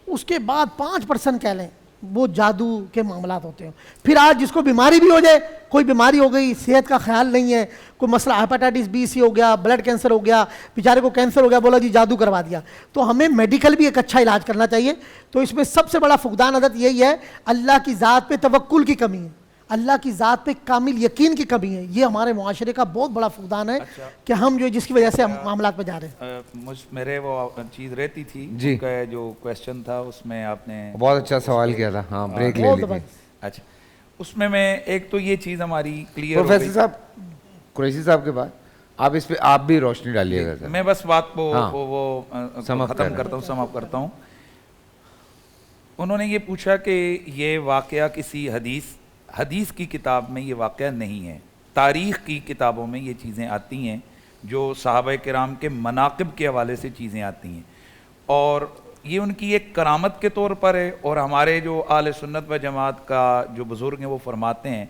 اس کے بعد 5% کہہ لیں وہ جادو کے معاملات ہوتے ہیں. پھر آج جس کو بیماری بھی ہو جائے، کوئی بیماری ہو گئی، صحت کا خیال نہیں ہے، کوئی مسئلہ ہیپاٹائٹس بی سی ہو گیا، بلڈ کینسر ہو گیا، بیچارے کو کینسر ہو گیا، بولا جی جادو کروا دیا. تو ہمیں میڈیکل بھی ایک اچھا علاج کرنا چاہیے. تو اس میں سب سے بڑا فقدان عادت یہی ہے، اللہ کی ذات پہ توکل کی کمی ہے، اللہ کی ذات پہ کامل یقین کی کمی ہے. یہ ہمارے معاشرے کا بہت بڑا فقدان ہے کہ ہم جو جس کی وجہ سے ہم معاملات پہ جا رہے ہیں. میرے وہ چیز رہتی تھی جی جو کویسچن تھا اس میں آپ نے بہت اچھا سوال کیا تھا. ہاں بریک لے لی تھی. اچھا اس میں ایک تو یہ چیز ہماری کلیئر. پروفیسر صاحب قریشی صاحب کے بعد آپ اس پہ آپ بھی روشنی ڈالیے گا. میں بس بات کو وہ ختم کرتا ہوں، سم اپ کرتا ہوں. انہوں نے یہ پوچھا کہ یہ واقعہ کسی حدیث کی کتاب میں یہ واقعہ نہیں ہے، تاریخ کی کتابوں میں یہ چیزیں آتی ہیں جو صحابہ کرام کے مناقب کے حوالے سے چیزیں آتی ہیں، اور یہ ان کی ایک کرامت کے طور پر ہے. اور ہمارے جو اہل سنت و جماعت کا جو بزرگ ہیں وہ فرماتے ہیں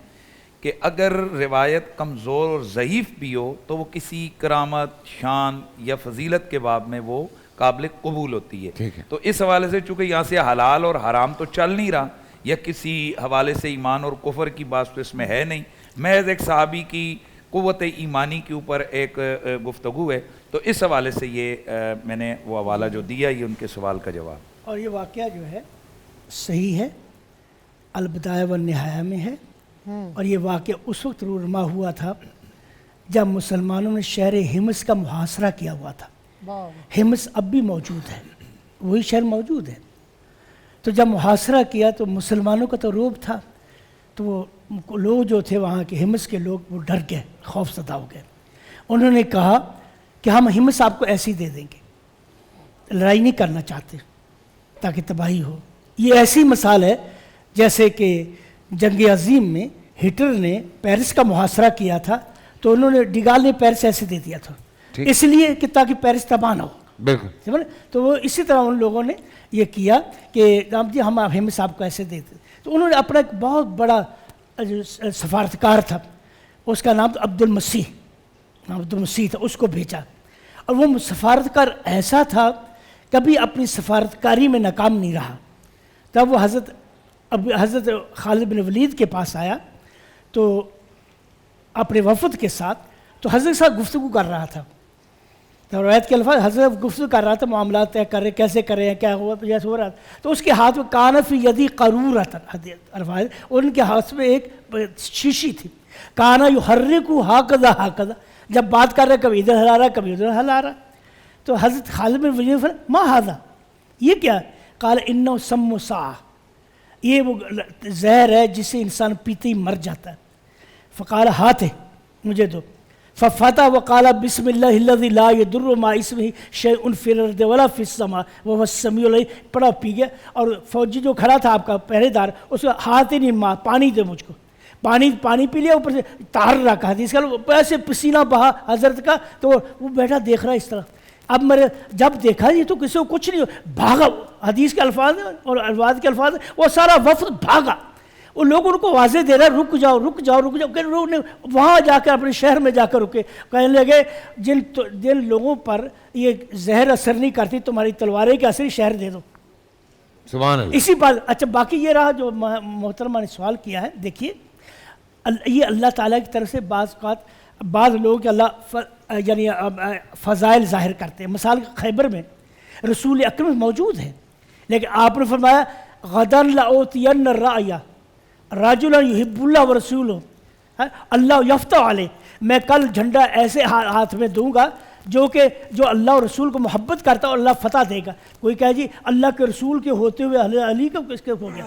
کہ اگر روایت کمزور اور ضعیف بھی ہو تو وہ کسی کرامت، شان یا فضیلت کے باب میں وہ قابل قبول ہوتی ہے. تو اس حوالے سے چونکہ یہاں سے حلال اور حرام تو چل نہیں رہا، یا کسی حوالے سے ایمان اور کفر کی بات تو اس میں ہے نہیں، محض ایک صحابی کی قوت ایمانی کے اوپر ایک گفتگو ہے. تو اس حوالے سے یہ میں نے وہ حوالہ جو دیا یہ ان کے سوال کا جواب. اور یہ واقعہ جو ہے صحیح ہے، البدایہ والنہایہ میں ہے. اور یہ واقعہ اس وقت رونما ہوا تھا جب مسلمانوں نے شہر حمص کا محاصرہ کیا ہوا تھا. حمص اب بھی موجود ہے، وہی شہر موجود ہے. تو جب محاصرہ کیا تو مسلمانوں کا تو روب تھا، تو وہ لوگ جو تھے وہاں کے حمص کے لوگ وہ ڈر گئے، خوف زدہ ہو گئے. انہوں نے کہا کہ ہم حمص آپ کو ایسی دے دیں گے، لڑائی نہیں کرنا چاہتے تاکہ تباہی ہو. یہ ایسی مثال ہے جیسے کہ جنگ عظیم میں ہٹلر نے پیرس کا محاصرہ کیا تھا تو انہوں نے ڈیگال نے پیرس ایسے دے دیا تھا اس لیے کہ تاکہ پیرس تباہ نہ ہو. بالکل. تو وہ اسی طرح ان لوگوں نے یہ کیا کہ جی ہم حمص صاحب کو ایسے دیتے. تو انہوں نے اپنا ایک بہت بڑا سفارتکار تھا، اس کا نام عبد المسیح تھا، اس کو بھیجا. اور وہ سفارتکار ایسا تھا کبھی اپنی سفارتکاری میں ناکام نہیں رہا. تب وہ حضرت خالد بن ولید کے پاس آیا تو اپنے وفد کے ساتھ، تو حضرت صاحب گفتگو کر رہا تھا. تو روایت کے الفاظ حضرت گفتگو کر رہا تھا، معاملات طے کر رہے کیسے کرے ہیں، کیا ہوا جیسے ہو رہا تھا. تو اس کے ہاتھ میں کان فی یدی قرورۃ، اور ان کے ہاتھ میں ایک شیشی تھی. کانا یحرک ہاکذا، جب بات کر رہا کبھی ادھر ہلا رہا کبھی ادھر ہلا رہا. تو حضرت خالد بن ولید فرمایا ما ھذا، یہ کیا؟ قال انہ سم ساعۃ، یہ وہ زہر ہے جسے انسان پیتے ہی مر جاتا ہے. فقال ہاتھ مجھے دو. ففتح وقال بسم اللہ الذی لا یضر مع اسمہ شیء فی الارض ولا فی السماء وهو السمیع العلیم. پڑا پی گیا. اور فوجی جو کھڑا تھا آپ کا پہرے دار، اس کا ہاتھ ہی نہیں ماں، پانی دے مجھ کو. پانی پی لیا، اوپر سے تار رکھا حدیث کا ایسے پسینہ بہا حضرت کا. تو وہ بیٹھا دیکھ رہا اس طرح. اب میرے جب دیکھا یہ تو کسی کو کچھ نہیں، بھاگا. حدیث کے الفاظ اور الفاظ کے الفاظ، وہ سارا وفد بھاگا. وہ لوگ ان کو واضح دے رہا ہے رک جاؤ رک جاؤ رک جاؤ. لوگوں نے وہاں جا کر اپنے شہر میں جا کر رکے. کہنے لگے جن لوگوں پر یہ زہر اثر نہیں کرتی تمہاری تلواریں کے اثر شہر دے دو. سبحان اللہ. اسی بات. اچھا باقی یہ رہا جو محترمہ نے سوال کیا ہے. دیکھیے یہ اللہ تعالیٰ کی طرف سے بعض لوگ اللہ یعنی فضائل ظاہر کرتے ہیں. مثال خیبر میں رسول اکرم موجود ہے، لیکن آپ نے فرمایا غدن لأوتین الرأی رجلا یحب اللہ ورسولہ اللہ یفتح علیہ، میں کل جھنڈا ایسے ہاتھ میں دوں گا جو اللہ اور رسول کو محبت کرتا ہے اور اللہ فتح دے گا. کوئی کہے جی اللہ کے رسول کے ہوتے ہوئے علی کا کس کے ہو گیا،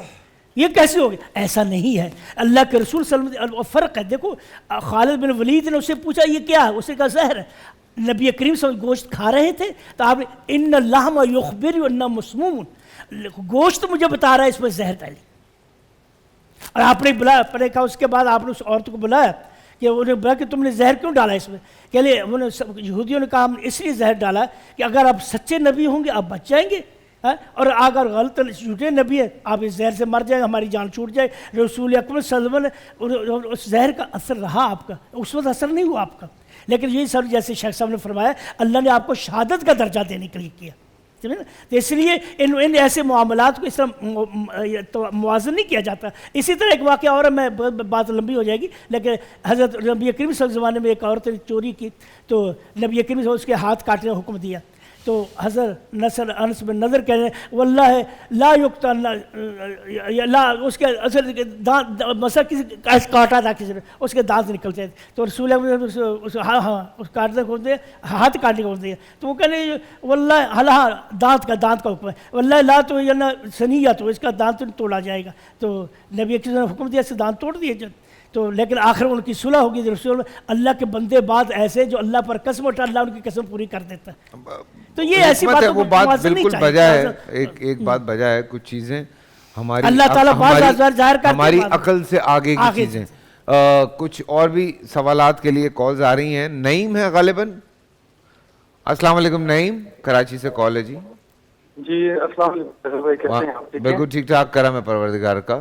یہ کیسے ہو گیا؟ ایسا نہیں ہے. اللہ کے رسول صلی اللہ علیہ وسلم فرق ہے. دیکھو خالد بن ولید نے اسے پوچھا یہ کیا ہے؟ اسے کہا زہر ہے. نبی کریم صلی اللہ علیہ وسلم گوشت کھا رہے تھے تو آپ نے ان اللحم یخبر ان مسموم، گوشت مجھے بتا رہا ہے اس میں زہر ڈالی. اور آپ نے بلایا، پڑھے کہا اس کے بعد آپ نے اس عورت کو بلایا کہ انہیں بولا کہ تم نے زہر کیوں ڈالا اس میں؟ کہ یہودیوں نے کہا ہم نے اس لیے زہر ڈالا کہ اگر آپ سچے نبی ہوں گے آپ بچ جائیں گے، اور اگر غلط جھوٹے نبی ہے آپ اس زہر سے مر جائیں گے، ہماری جان چھوٹ جائے. رسول اکرم صلی اللہ علیہ وسلم نے اس زہر کا اثر رہا آپ کا، اس وقت اثر نہیں ہوا آپ کا. لیکن یہ سب جیسے شیخ صاحب نے فرمایا اللہ نے آپ کو شہادت کا درجہ دینے کے لیے کیا. تو اس لیے ان ایسے معاملات کو اس طرح موازن نہیں کیا جاتا. اسی طرح ایک واقعہ اور میں بات لمبی ہو جائے گی، لیکن حضرت نبی کریم صلی اللہ علیہ وسلم زمانے میں ایک عورت نے چوری کی تو نبی کریم صلی اللہ علیہ وسلم اس کے ہاتھ کاٹنے کا حکم دیا. تو حضرت انس بن نضر کہہ رہے ہیں واللہ لا یقتل لا، اس کے اصل مثلا کسی کاٹا تھا کسی نے اس کے دانت نکلتے تھے تو رسول ہاں اس کاٹنے کو دیا، ہاتھ کاٹنے کو دیا. تو وہ کہہ رہے ہیں واللہ ہاں دانت کا حکم ہے، واللہ لا تو سنیہ تو اس کا دانت توڑا جائے گا. تو نبی کسی نے حکم دیا اس کے دانت توڑ دیے. تو لیکن آخر ان کی صلح ہوگی. رسول اللہ کے بندے بعد ایسے جو اللہ پر قسم اٹھا اللہ ان کی قسم پوری کر دیتا ہے. تو یہ ایسی بات وہ بات بالکل بجا ہے. ایک بات بجا ہے، کچھ چیزیں ہماری اللہ تعالیٰ ہماری عقل سے آگے کی چیزیں. کچھ اور بھی سوالات کے لیے کالز آ رہی ہیں. نعیم ہے غالباً. السلام علیکم نعیم، کراچی سے کال ہے. جی جی السلام علیکم، کیسے ہیں آپ؟ بالکل ٹھیک ٹھاک، کرم ہے پروردگار کا.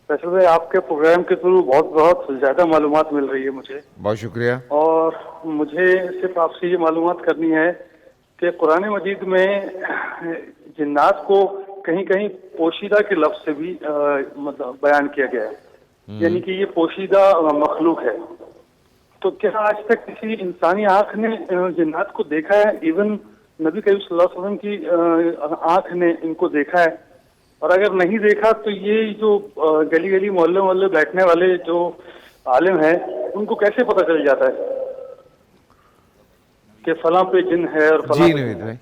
فیصل بھائی آپ کے پروگرام کے تھرو بہت زیادہ معلومات مل رہی ہے مجھے. بہت شکریہ. اور مجھے صرف آپ سے یہ معلومات کرنی ہے کہ قرآن مجید میں جنات کو کہیں کہیں پوشیدہ کے لفظ سے بھی مطلب بیان کیا گیا ہے، یعنی کہ یہ پوشیدہ مخلوق ہے. تو کیا آج تک کسی انسانی آنکھ نے جنات کو دیکھا ہے؟ ایون نبی کریم صلی اللہ علیہ وسلم کی آنکھ نے ان کو دیکھا ہے؟ اور اگر نہیں دیکھا تو یہ جو گلی گلی محلے محلے بیٹھنے والے جو عالم ہیں ان کو کیسے پتہ چل جاتا ہے کہ فلاں پہ جن ہے اور فلاں پہ؟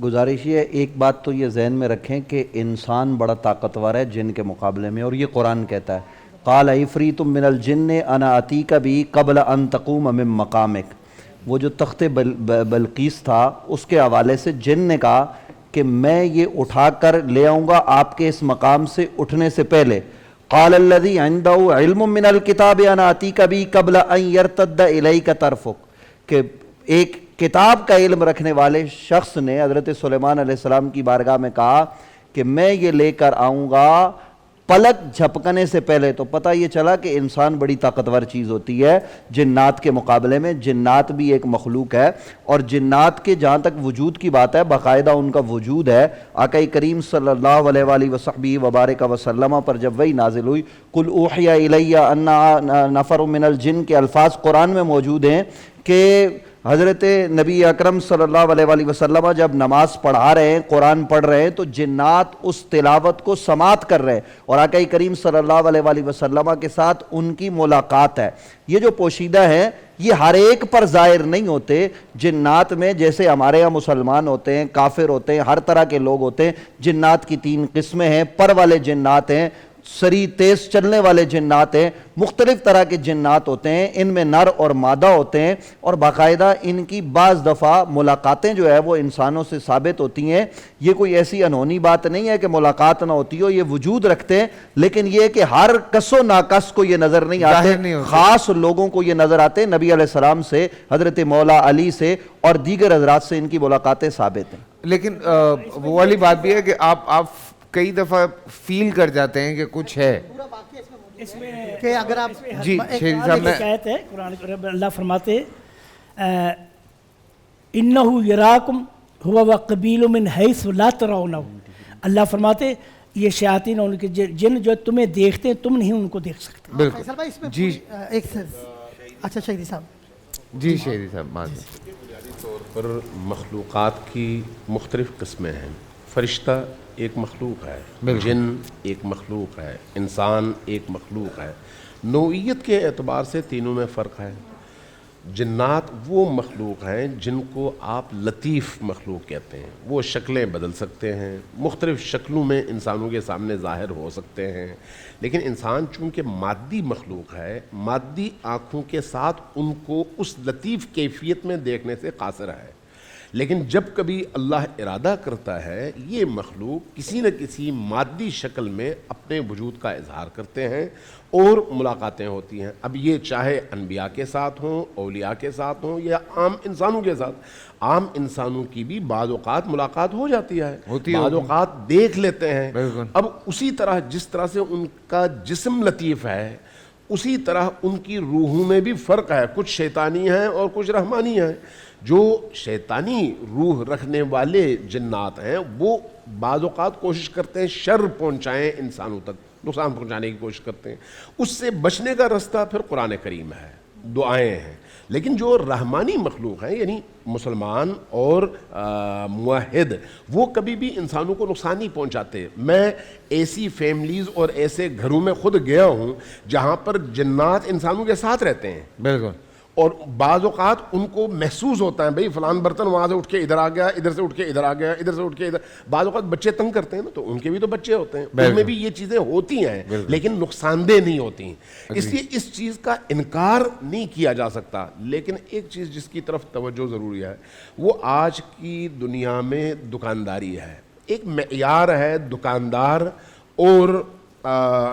گزارش یہ ہے، ایک بات تو یہ ذہن میں رکھیں کہ انسان بڑا طاقتور ہے جن کے مقابلے میں، اور یہ قرآن کہتا ہے قال عفریت من الجن انا اتیک بھی قبل ان تقوم من مقامک. وہ جو تخت بلقیس تھا اس کے حوالے سے جن نے کہا کہ میں یہ اٹھا کر لے آؤں گا آپ کے اس مقام سے اٹھنے سے پہلے. قال الذی عنده علم من الکتاب انا اتیک بھی قبل ان یرتد الیک طرفک. کہ ایک کتاب کا علم رکھنے والے شخص نے حضرت سلیمان علیہ السلام کی بارگاہ میں کہا کہ میں یہ لے کر آؤں گا پلک جھپکنے سے پہلے. تو پتہ یہ چلا کہ انسان بڑی طاقتور چیز ہوتی ہے جنات کے مقابلے میں. جنات بھی ایک مخلوق ہے، اور جنات کے جہاں تک وجود کی بات ہے باقاعدہ ان کا وجود ہے. آقا کریم صلی اللہ علیہ وآلہ وصحبہ وبارک وسلم پر جب وحی نازل ہوئی قل اوحی الی ان نفر من الجن کے الفاظ قرآن میں موجود ہیں کہ حضرت نبی اکرم صلی اللہ علیہ وآلہ وسلم جب نماز پڑھا رہے ہیں، قرآن پڑھ رہے ہیں تو جنات اس تلاوت کو سماعت کر رہے ہیں، اور آقا کریم صلی اللہ علیہ وآلہ وسلم کے ساتھ ان کی ملاقات ہے. یہ جو پوشیدہ ہیں یہ ہر ایک پر ظاہر نہیں ہوتے. جنات میں جیسے ہمارے یہاں مسلمان ہوتے ہیں، کافر ہوتے ہیں، ہر طرح کے لوگ ہوتے ہیں. جنات کی 3 قسمیں ہیں. پر والے جنات ہیں، سری تیز چلنے والے جنات ہیں، مختلف طرح کے جنات ہوتے ہیں. ان میں نر اور مادہ ہوتے ہیں، اور باقاعدہ ان کی بعض دفعہ ملاقاتیں جو ہے وہ انسانوں سے ثابت ہوتی ہیں. یہ کوئی ایسی انہونی بات نہیں ہے کہ ملاقات نہ ہوتی ہو، یہ وجود رکھتے ہیں. لیکن یہ کہ ہر کس و ناکس کو یہ نظر نہیں آتے، خاص لوگوں کو یہ نظر آتے ہیں. نبی علیہ السلام سے، حضرت مولا علی سے اور دیگر حضرات سے ان کی ملاقاتیں ثابت ہیں. لیکن وہ والی بات بھی ہے کہ آپ کئی دفعہ فیل کر جاتے ہیں کہ کچھ ہے. اس میں کہ اگر آپ جی شہید صاحب میں کہتے ہیں قرآن اللہ فرماتے انہ یراکم ہوا وقبیل من حیث لا ترونہ. اللہ فرماتے یہ شیاطین اور ان کے جن جو تمہیں دیکھتے ہیں تم نہیں ان کو دیکھ سکتے. بالکل. جی ایک اچھا شہیدی صاحب. جی شہیدی صاحب بنیادی طور پر مخلوقات کی مختلف قسمیں ہیں. فرشتہ ایک مخلوق ہے، جن ایک مخلوق ہے، انسان ایک مخلوق ہے. نوعیت کے اعتبار سے تینوں میں فرق ہے. جنات وہ مخلوق ہیں جن کو آپ لطیف مخلوق کہتے ہیں. وہ شکلیں بدل سکتے ہیں, مختلف شکلوں میں انسانوں کے سامنے ظاہر ہو سکتے ہیں, لیکن انسان چونکہ مادی مخلوق ہے, مادی آنکھوں کے ساتھ ان کو اس لطیف کیفیت میں دیکھنے سے قاصر ہے. لیکن جب کبھی اللہ ارادہ کرتا ہے یہ مخلوق کسی نہ کسی مادی شکل میں اپنے وجود کا اظہار کرتے ہیں اور ملاقاتیں ہوتی ہیں. اب یہ چاہے انبیاء کے ساتھ ہوں, اولیاء کے ساتھ ہوں, یا عام انسانوں کے ساتھ. عام انسانوں کی بھی بعض اوقات ملاقات ہو جاتی ہے, بعض اوقات دیکھ لیتے ہیں. اب اسی طرح جس طرح سے ان کا جسم لطیف ہے, اسی طرح ان کی روحوں میں بھی فرق ہے. کچھ شیطانی ہیں اور کچھ رحمانی ہیں. جو شیطانی روح رکھنے والے جنات ہیں وہ بعض اوقات کوشش کرتے ہیں شر پہنچائیں انسانوں تک, نقصان پہنچانے کی کوشش کرتے ہیں. اس سے بچنے کا رستہ پھر قرآن کریم ہے, دعائیں ہیں. لیکن جو رحمانی مخلوق ہیں یعنی مسلمان اور موحد, وہ کبھی بھی انسانوں کو نقصان نہیں پہنچاتے. میں ایسی فیملیز اور ایسے گھروں میں خود گیا ہوں جہاں پر جنات انسانوں کے ساتھ رہتے ہیں. بالکل. اور بعض اوقات ان کو محسوس ہوتا ہے بھئی فلان برتن وہاں سے اٹھ کے ادھر آ گیا, ادھر سے اٹھ کے ادھر آ گیا, ادھر سے اٹھ کے ادھر. بعض اوقات بچے تنگ کرتے ہیں نا, تو ان کے بھی تو بچے ہوتے ہیں, ان میں بھی یہ چیزیں ہوتی ہیں لیکن نقصان دہ نہیں ہوتی ہیں. اس لیے اس چیز کا انکار نہیں کیا جا سکتا. لیکن ایک چیز جس کی طرف توجہ ضروری ہے وہ آج کی دنیا میں دکانداری ہے. ایک معیار ہے دکاندار اور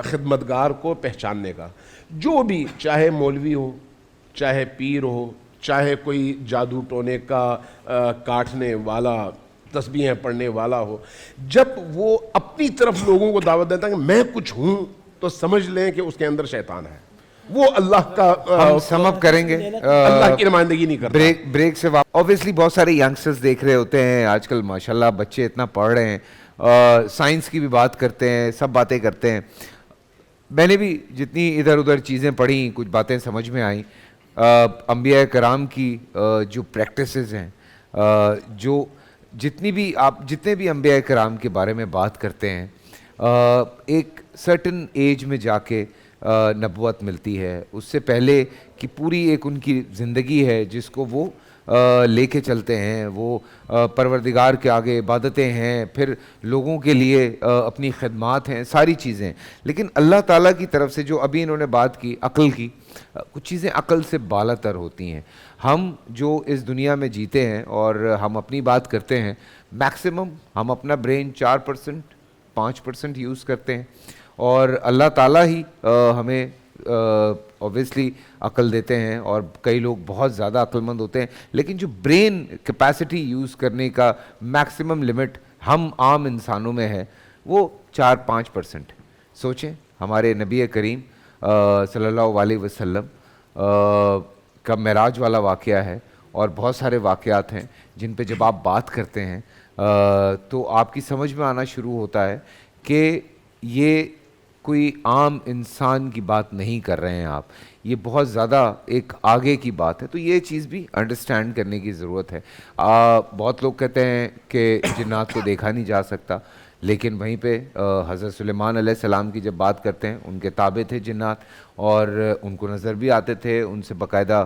خدمتگار کو پہچاننے کا. جو بھی, چاہے مولوی ہو, چاہے پیر ہو, چاہے کوئی جادو ٹونے کا کاٹنے والا, تسبیحیں پڑھنے والا ہو, جب وہ اپنی طرف لوگوں کو دعوت دیتا ہے کہ میں کچھ ہوں, تو سمجھ لیں کہ اس کے اندر شیطان ہے. وہ اللہ کا ہم سم اپ کریں گے, اللہ کی نمائندگی نہیں کرتا. بریک سے obviously بہت سارے ینگسٹرز دیکھ رہے ہوتے ہیں آج کل, ماشاءاللہ بچے اتنا پڑھ رہے ہیں, سائنس کی بھی بات کرتے ہیں, سب باتیں کرتے ہیں. میں نے بھی جتنی ادھر ادھر چیزیں پڑھی, کچھ باتیں سمجھ میں آئیں. انبیاء کرام کی جو پریکٹسز ہیں, جو جتنے بھی انبیاء کرام کے بارے میں بات کرتے ہیں, ایک سرٹن ایج میں جا کے نبوت ملتی ہے. اس سے پہلے کی پوری ایک ان کی زندگی ہے جس کو وہ لے کے چلتے ہیں. وہ پروردگار کے آگے عبادتیں ہیں, پھر لوگوں کے لیے اپنی خدمات ہیں, ساری چیزیں. لیکن اللہ تعالیٰ کی طرف سے جو ابھی انہوں نے بات کی عقل کی, کچھ چیزیں عقل سے بالا تر ہوتی ہیں. ہم جو اس دنیا میں جیتے ہیں اور ہم اپنی بات کرتے ہیں, میکسیمم ہم اپنا برین 4% 5% یوز کرتے ہیں, اور اللہ تعالیٰ ہی ہمیں اوبویسلی عقل دیتے ہیں, اور کئی لوگ بہت زیادہ عقل مند ہوتے ہیں. لیکن جو برین کیپیسٹی یوز کرنے کا میکسیمم لمٹ ہم عام انسانوں میں ہے وہ 4-5%. سوچیں ہمارے نبی کریم صلی اللہ علیہ وسلم کا معراج والا واقعہ ہے, اور بہت سارے واقعات ہیں جن پہ جب آپ بات کرتے ہیں تو آپ کی سمجھ میں آنا شروع ہوتا ہے کہ یہ کوئی عام انسان کی بات نہیں کر رہے ہیں آپ, یہ بہت زیادہ ایک آگے کی بات ہے. تو یہ چیز بھی انڈرسٹینڈ کرنے کی ضرورت ہے. بہت لوگ کہتے ہیں کہ جنات کو دیکھا نہیں جا سکتا, لیکن وہیں پہ حضرت سلیمان علیہ السلام کی جب بات کرتے ہیں, ان کے تابع تھے جنات, اور ان کو نظر بھی آتے تھے. ان سے باقاعدہ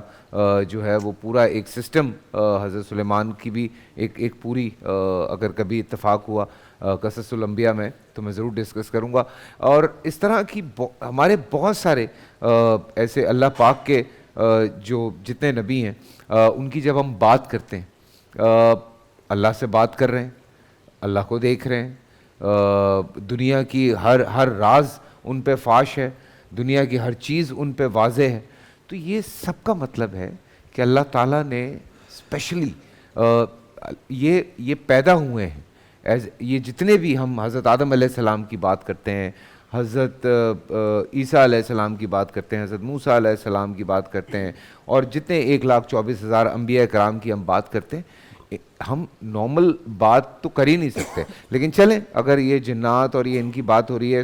جو ہے وہ پورا ایک سسٹم حضرت سلیمان کی بھی ایک پوری, اگر کبھی اتفاق ہوا قصص الانبیاء میں تو میں ضرور ڈسکس کروں گا. اور اس طرح کی ہمارے بہت سارے ایسے اللہ پاک کے جو جتنے نبی ہیں ان کی جب ہم بات کرتے ہیں, اللہ سے بات کر رہے ہیں, اللہ کو دیکھ رہے ہیں, دنیا کی ہر راز ان پہ فاش ہے, دنیا کی ہر چیز ان پہ واضح ہے. تو یہ سب کا مطلب ہے کہ اللہ تعالیٰ نے اسپیشلی یہ پیدا ہوئے ہیں. یہ جتنے بھی ہم حضرت آدم علیہ السلام کی بات کرتے ہیں, حضرت عیسیٰ علیہ السلام کی بات کرتے ہیں, حضرت موسیٰ علیہ السلام کی بات کرتے ہیں, اور جتنے 1,24,000 انبیاء کرام کی ہم بات کرتے ہیں, ہم نارمل بات تو کر ہی نہیں سکتے. لیکن چلیں, اگر یہ جنات اور یہ ان کی بات ہو رہی ہے,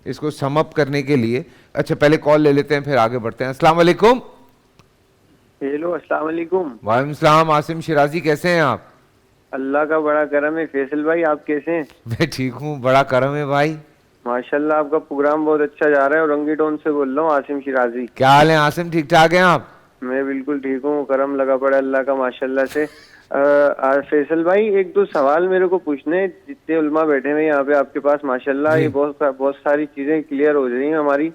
اس کو سم اپ کرنے کے لیے اچھا پہلے کال لے لیتے ہیں, پھر آگے بڑھتے ہیں. السلام علیکم. ہیلو, السلام علیکم. وعلیکم السلام. عاصم شیرازی, کیسے ہیں آپ؟ اللہ کا بڑا کرم ہے. فیصل بھائی آپ کیسے ہیں؟ میں ٹھیک ہوں, بڑا کرم ہے بھائی. ماشاءاللہ آپ کا پروگرام بہت اچھا جا رہا ہے. اور رنگی ٹون سے بول رہا ہوں, عاصم شیرازی. کیا حال ہے عاصم, ٹھیک ٹھاک ہیں آپ؟ میں بالکل ٹھیک ہوں, کرم لگا پڑا اللہ کا ماشاءاللہ سے. فیصل بھائی ایک دو سوال میرے کو پوچھنے, جتنے علماء بیٹھے ہوئے یہاں پہ آپ کے پاس ماشاءاللہ, یہ بہت ساری چیزیں کلیئر ہو رہی ہیں ہماری,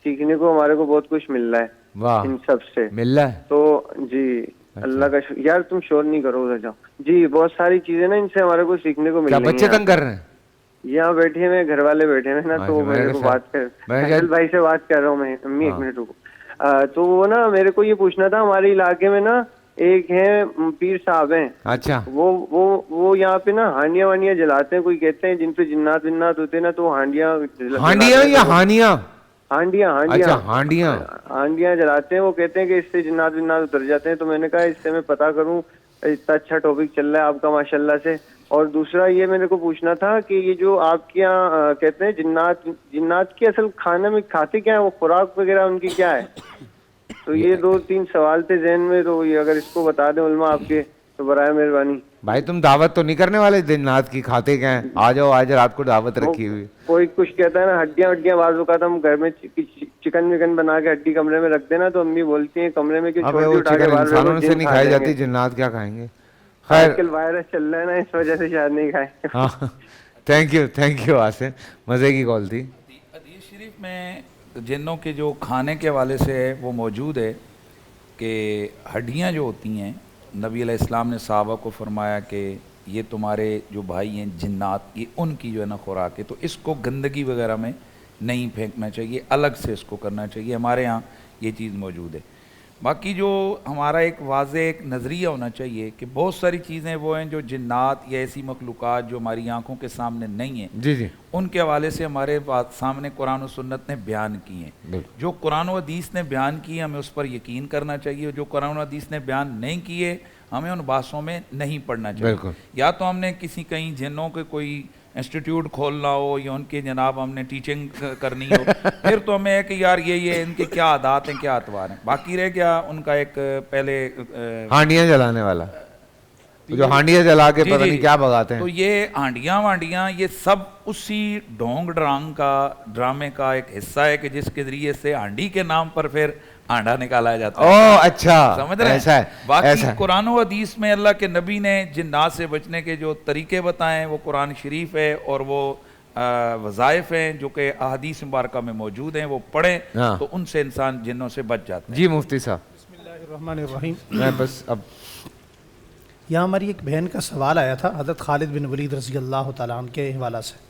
سیکھنے کو ہمارے کو بہت کچھ مل رہا ہے ان سب سے. مل رہا ہے تو جی اللہ کا یار تم شور نہیں کرو ادھر جاؤ. جی بہت ساری چیزیں نا ان سے ہمارے کو سیکھنے کو مل رہی ہیں. بچے تنگ کر رہے ہیں یہاں بیٹھے ہوئے گھر والے بیٹھے ہوئے نا, تو میرے کو بات کر فیصل بھائی سے بات کر رہا ہوں میں. امی ایک منٹ رکو. تو وہ نا میرے کو یہ پوچھنا تھا, ہمارے علاقے میں نا ایک ہیں پیر صاحب ہیں, اچھا وہ یہاں پہ نا ہانڈیاں وانڈیاں جلاتے ہیں. کوئی کہتے ہیں جن پہ جنات ونات ہوتے ہیں نا, تو ہانڈیاں یا ہانڈیاں ہانڈیاں جلاتے ہیں. وہ کہتے ہیں کہ اس سے جنات ونات اتر جاتے ہیں. تو میں نے کہا اس سے میں پتا کروں, اتنا اچھا ٹاپک چل رہا ہے آپ کا ماشاءاللہ سے. اور دوسرا یہ میرے کو پوچھنا تھا کہ یہ جو آپ کے یہاں کہتے ہیں جنات کی اصل کھانے میں کھاتے کیا ہے, وہ خوراک وغیرہ ان کی کیا ہے؟ تو یہ 2-3 سوال تھے ذہن میں, تو یہ اگر اس کو بتا دیں علماء آپ کے تو برائے مہربانی. بھائی تم دعوت تو نہیں کرنے والے جنات کی, کھاتے کیا ہیں؟ آ جاؤ آج رات کو دعوت رکھی ہوئی. کوئی کچھ کہتا ہے نا ہڈیاں بعض اوقات ہم گھر میں چکن وکن بنا کے ہڈی کمرے میں رکھ دینا, تو امی بولتی ہیں کمرے میں انسانوں سے نہیں کھائی جاتی, جنات کیا کھائیں گے. آج کل وائرس چل رہا ہے نا, اس وجہ سے شاید نہیں کھائے. ہاں تھینک یو آصف, مزے کی کال تھی. حدیث شریف میں جنوں کے جو کھانے کے حوالے سے ہے وہ موجود ہے کہ ہڈیاں جو ہوتی ہیں, نبی علیہ السلام نے صحابہ کو فرمایا کہ یہ تمہارے جو بھائی ہیں جنات, یہ ان کی جو ہے نا خوراک ہے, تو اس کو گندگی وغیرہ میں نہیں پھینکنا چاہیے, الگ سے اس کو کرنا چاہیے. ہمارے ہاں یہ چیز موجود ہے. باقی جو ہمارا ایک واضح ایک نظریہ ہونا چاہیے کہ بہت ساری چیزیں وہ ہیں جو جنات یا ایسی مخلوقات جو ہماری آنکھوں کے سامنے نہیں ہیں, جی ان کے حوالے سے ہمارے سامنے قرآن و سنت نے بیان کی ہیں. جو قرآن و حدیث نے بیان کی ہمیں اس پر یقین کرنا چاہیے, جو قرآن و حدیث نے بیان نہیں کیے ہمیں ان بحثوں میں نہیں پڑھنا چاہیے. یا تو ہم نے کہیں جنوں کے کوئی انسٹیٹیوٹ کھولنا ہو یا ان کے جناب ہم نے ٹیچنگ کرنی ہو, پھر تو ہمیں ہے کہ یار یہ ان کے کیا عادات ہیں, کیا اطوار ہیں. باقی رہ گیا ان کا ایک پہلے ہانڈیاں جلانے والا, جو ہانڈیاں جلا کے پتہ نہیں کیا بگاتے ہیں, تو یہ ہانڈیاں وانڈیاں یہ سب اسی ڈھونگ ڈرامے کا ایک حصہ ہے کہ جس کے ذریعے سے ہانڈی کے نام پر پھر آنڈا نکالا جاتا ہے. اچھا سمجھ رہے ہیں. باقی قرآن و حدیث میں اللہ کے نبی نے جنات سے بچنے کے جو طریقے بتائے ہیں وہ قرآن شریف ہے, اور وہ وظائف ہیں جو کہ احادیث مبارکہ میں موجود ہیں, وہ پڑھیں تو ان سے انسان جنوں سے بچ جاتا ہے. جی مفتی صاحب. بسم اللہ الرحمن الرحیم. میں بس اب یہاں ہماری ایک بہن کا سوال آیا تھا حضرت خالد بن ولید رضی اللہ تعالیٰ عنہ کے حوالہ سے.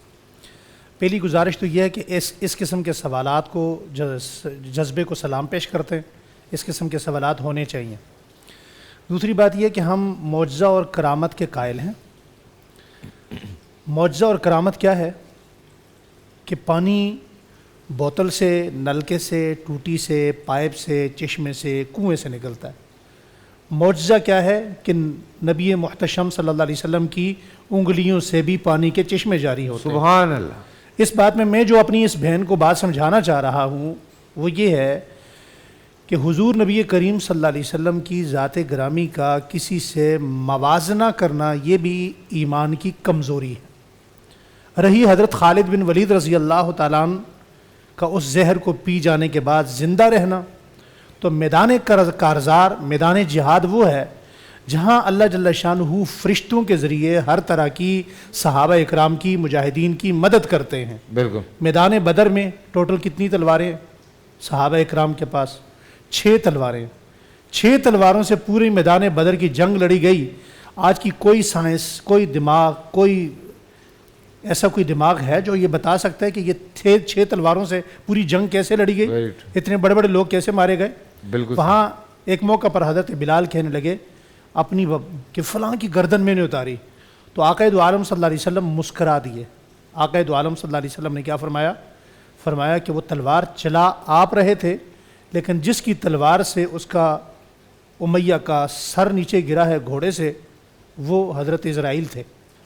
پہلی گزارش تو یہ ہے کہ اس قسم کے سوالات کو جذبے کو سلام پیش کرتے ہیں, اس قسم کے سوالات ہونے چاہیے. دوسری بات یہ کہ ہم معجزہ اور کرامت کے قائل ہیں. معجزہ اور کرامت کیا ہے کہ پانی بوتل سے, نلکے سے, ٹوٹی سے, پائپ سے, چشمے سے, کنویں سے نکلتا ہے. معجزہ کیا ہے کہ نبی محتشم صلی اللہ علیہ وسلم کی انگلیوں سے بھی پانی کے چشمے جاری ہوتے ہیں. سبحان اللہ. اس بات میں جو اپنی اس بہن کو بات سمجھانا چاہ رہا ہوں وہ یہ ہے کہ حضور نبی کریم صلی اللہ علیہ وسلم کی ذات گرامی کا کسی سے موازنہ کرنا یہ بھی ایمان کی کمزوری ہے. رہی حضرت خالد بن ولید رضی اللہ تعالیٰ عنہ کا اس زہر کو پی جانے کے بعد زندہ رہنا, تو میدان کارزار, میدان جہاد وہ ہے جہاں اللہ جل شانہ فرشتوں کے ذریعے ہر طرح کی صحابہ اکرام کی, مجاہدین کی مدد کرتے ہیں. بالکل. میدان بدر میں ٹوٹل کتنی تلواریں صحابہ اکرام کے پاس؟ 6 تلواریں. 6 تلواروں سے پوری میدان بدر کی جنگ لڑی گئی. آج کی کوئی سائنس, کوئی دماغ, ایسا کوئی دماغ ہے جو یہ بتا سکتا ہے کہ یہ 6 تلواروں سے پوری جنگ کیسے لڑی گئی؟ اتنے بڑے بڑے لوگ کیسے مارے گئے؟ بالکل. وہاں ایک موقع پر حضرت بلال کہنے لگے اپنی کہ فلاں کی گردن میں نے اتاری, تو آقا دو عالم صلی اللہ علیہ وسلم مسکرا دیے. آقا دو عالم صلی اللہ علیہ وسلم نے کیا فرمایا کہ وہ تلوار چلا آپ رہے تھے, لیکن جس کی تلوار سے اس کا امیہ کا سر نیچے گرا ہے گھوڑے سے, وہ حضرت اسرائیل تھے.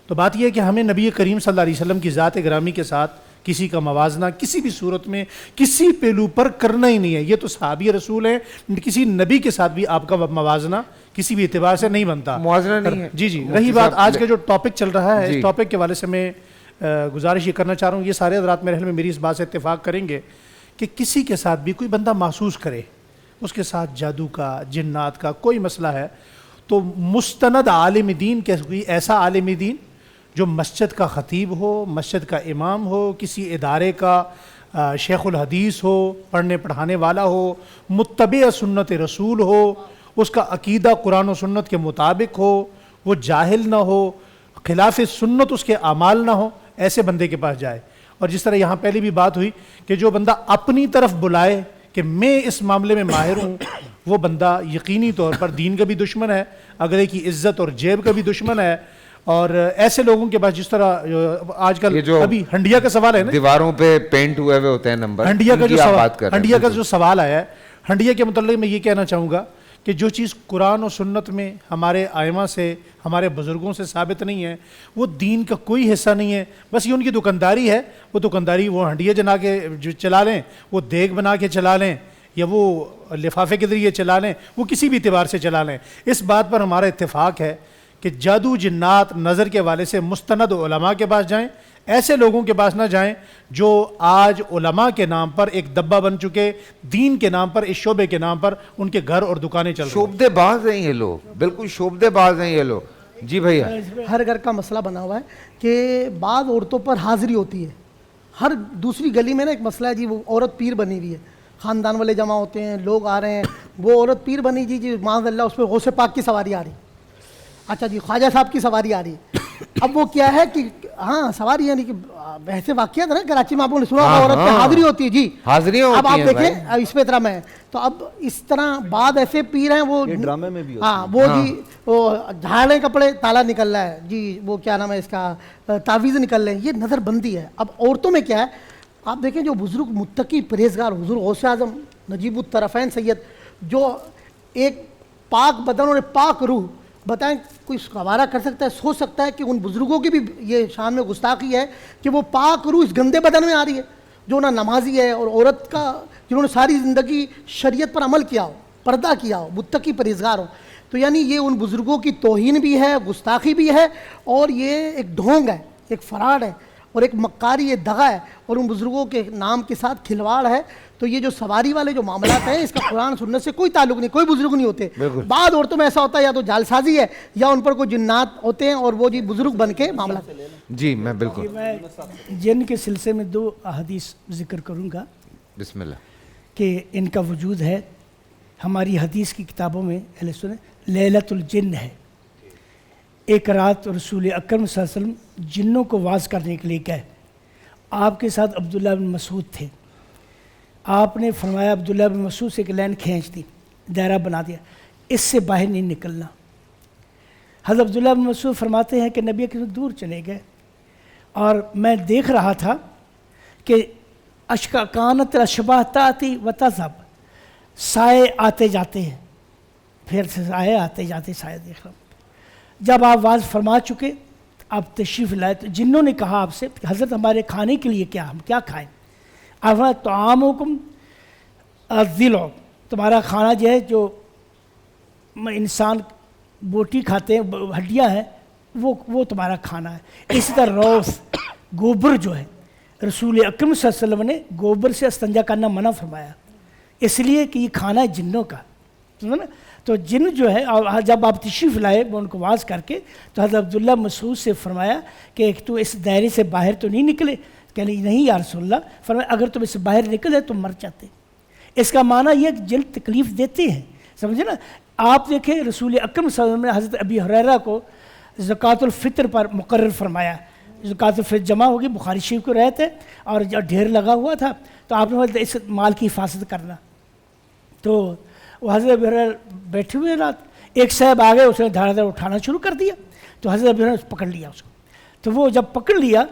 تو بات یہ ہے کہ ہمیں نبی کریم صلی اللہ علیہ وسلم کی ذات گرامی کے ساتھ کسی کا موازنہ کسی بھی صورت میں کسی پہلو پر کرنا ہی نہیں ہے. یہ تو صحابی رسول ہیں, کسی نبی کے ساتھ بھی آپ کا موازنہ کسی بھی اعتبار سے نہیں بنتا. موازنہ نہیں ہے. جی. رہی بات آج کا جو ٹاپک چل رہا ہے, اس ٹاپک کے حوالے سے میں گزارش یہ کرنا چاہ رہا ہوں, یہ سارے حضرات میرے خیال میں میری اس بات سے اتفاق کریں گے کہ کسی کے ساتھ بھی کوئی بندہ محسوس کرے اس کے ساتھ جادو کا، جنات کا کوئی مسئلہ ہے، تو مستند عالم دین کے کوئی ایسا عالم دین جو مسجد کا خطیب ہو، مسجد کا امام ہو، کسی ادارے کا شیخ الحدیث ہو، پڑھنے پڑھانے والا ہو، متبع سنت رسول ہو، اس کا عقیدہ قرآن و سنت کے مطابق ہو، وہ جاہل نہ ہو، خلاف سنت اس کے اعمال نہ ہو، ایسے بندے کے پاس جائے۔ اور جس طرح یہاں پہلے بھی بات ہوئی کہ جو بندہ اپنی طرف بلائے کہ میں اس معاملے میں ماہر ہوں، وہ بندہ یقینی طور پر دین کا بھی دشمن ہے، اگلے کی عزت اور جیب کا بھی دشمن ہے۔ اور ایسے لوگوں کے پاس، جس طرح آج کل ابھی ہنڈیا کا سوال ہے نا، دیواروں پہ پینٹ ہوئے ہوئے ہوتے ہیں نمبر، ہنڈیا کا جو سوال آیا ہے، ہنڈیا کے متعلق میں یہ کہنا چاہوں گا کہ جو چیز قرآن و سنت میں ہمارے ائمہ سے، ہمارے بزرگوں سے ثابت نہیں ہے، وہ دین کا کوئی حصہ نہیں ہے، بس یہ ان کی دکانداری ہے۔ وہ دکانداری وہ ہنڈیا جنا کے جو چلا لیں، وہ دیگ بنا کے چلا لیں، یا وہ لفافے کے ذریعے چلا لیں، وہ کسی بھی اعتبار سے چلا لیں۔ اس بات پر ہمارا اتفاق ہے کہ جادو جنات نظر کے والے سے مستند علماء کے پاس جائیں، ایسے لوگوں کے پاس نہ جائیں جو آج علماء کے نام پر ایک دبہ بن چکے، دین کے نام پر، اس شعبے کے نام پر ان کے گھر اور دکانیں چل رہی ہیں۔ شعبدے باز ہیں یہ لوگ، بالکل شعبدے باز ہیں یہ لوگ۔ جی بھیا، ہر گھر کا مسئلہ بنا ہوا ہے کہ بعض عورتوں پر حاضری ہوتی ہے، ہر دوسری گلی میں نا ایک مسئلہ ہے جی، وہ عورت پیر بنی ہوئی ہے، خاندان والے جمع ہوتے ہیں، لوگ آ رہے ہیں، وہ عورت پیر بنی جی معاذ اللہ اس پہ غوث پاک کی سواری آ رہی، اچھا جی خواجہ صاحب کی سواری آ رہی ہے۔ اب وہ کیا ہے کہ ہاں سواری یعنی کہ ویسے واقعات نا کراچی میں آپ نے سنا عورت پہ حاضری ہوتی ہے جی، حاضریاں ہوتی ہیں۔ اب آپ دیکھیں اس پہ طرح میں تو اب اس طرح بعد ایسے پیر ہیں وہ ڈرامے میں بھی ہاں وہ جی وہ جھاڑے کپڑے تالا نکل رہا ہے جی، وہ کیا نام ہے اس کا تعویذ نکل رہے ہیں، یہ نظر بندی ہے۔ اب عورتوں میں کیا ہے، آپ دیکھیں جو بزرگ متقی پرہیزگار حضور غوث اعظم نجیب الطرفین سید، جو ایک پاک بدن اور پاک روح، بتائیں کوئی گوارا کر سکتا ہے، سوچ سکتا ہے کہ ان بزرگوں کی بھی یہ شان میں گستاخی ہے کہ وہ پاک روح اس گندے بدن میں آ رہی ہے جو نہ نمازی ہے، اور عورت کا جنہوں نے ساری زندگی شریعت پر عمل کیا ہو، پردہ کیا ہو، متقی پرہیزگار ہو، تو یعنی یہ ان بزرگوں کی توہین بھی ہے، گستاخی بھی ہے، اور یہ ایک ڈھونگ ہے، ایک فراڈ ہے، اور ایک مکاری، یہ دغا ہے، اور ان بزرگوں کے نام کے ساتھ کھلواڑ ہے۔ تو یہ جو سواری والے جو معاملات ہیں اس کا قرآن سنت سے کوئی تعلق نہیں، کوئی بزرگ نہیں ہوتے۔ بعض عورتوں میں ایسا ہوتا ہے یا تو جال سازی ہے یا ان پر کوئی جنات ہوتے ہیں اور وہ جی بزرگ بن کے معاملات۔ جی میں بالکل میں جن کے سلسلے میں 2 احادیث ذکر کروں گا بسم اللہ، کہ ان کا وجود ہے ہماری حدیث کی کتابوں میں۔ اہل سنت لیلۃ الجن ہے، ایک رات رسول اکرم صلی اللہ علیہ وسلم جنوں کو واعظ کرنے کے لیے گئے، آپ کے ساتھ عبداللہ بن مسعود تھے، آپ نے فرمایا عبداللہ بن مسعود سے ایک لائن کھینچ دی، دائرہ بنا دیا، اس سے باہر نہیں نکلنا۔ حضرت عبداللہ بن مسعود فرماتے ہیں کہ نبی کے دور چلے گئے اور میں دیکھ رہا تھا کہ اشکا کانت الاشباح تاتی و تذہب، سائے آتے جاتے ہیں، پھر سائے آتے جاتے، سائے دیکھ رہا ہوں۔ جب آپ واعظ فرما چکے، آپ تشریف لائے، تو جنوں نے کہا آپ سے حضرت ہمارے کھانے کے لیے کیا، ہم کیا کھائیں؟ آپ طعامکم الضلع، تمہارا کھانا جو ہے، جو انسان بوٹی کھاتے ہیں، ہڈیاں ہیں، وہ تمہارا کھانا ہے۔ اسی طرح روث، گوبر جو ہے، رسول اکرم صلی اللہ علیہ وسلم نے گوبر سے استنجا کرنا منع فرمایا، اس لیے کہ یہ کھانا ہے جنوں کا، نا؟ تو جن جو ہے جب آپ تشریف لائے ان کو واعظ کر کے، تو حضرت عبداللہ مسعود سے فرمایا کہ تو اس دائرے سے باہر تو نہیں نکلے؟ کہ نہیں یا رسول اللہ، فرمایا اگر تم اس سے باہر نکلے تو مر جاتے۔ اس کا معنی یہ کہ جن تکلیف دیتے ہیں، سمجھے نا؟ آپ دیکھیں رسول اکرم صلی اللہ علیہ وسلم نے حضرت ابی ہریرہ کو زکوٰۃ الفطر پر مقرر فرمایا، زکوٰۃ الفطر جمع ہوگی، بخاری شریف کو رہتے اور جب ڈھیر لگا ہوا تھا تو آپ نے اس مال کی حفاظت کرنا، تو وہ حضرت ابی ہریرہ بیٹھے ہوئے رات، ایک صاحب آ گئے، اس نے دھڑا دھڑ اٹھانا شروع کر دیا، تو حضرت ابی ہریرہ نے پکڑ لیا اس کو، تو وہ جب پکڑ لیا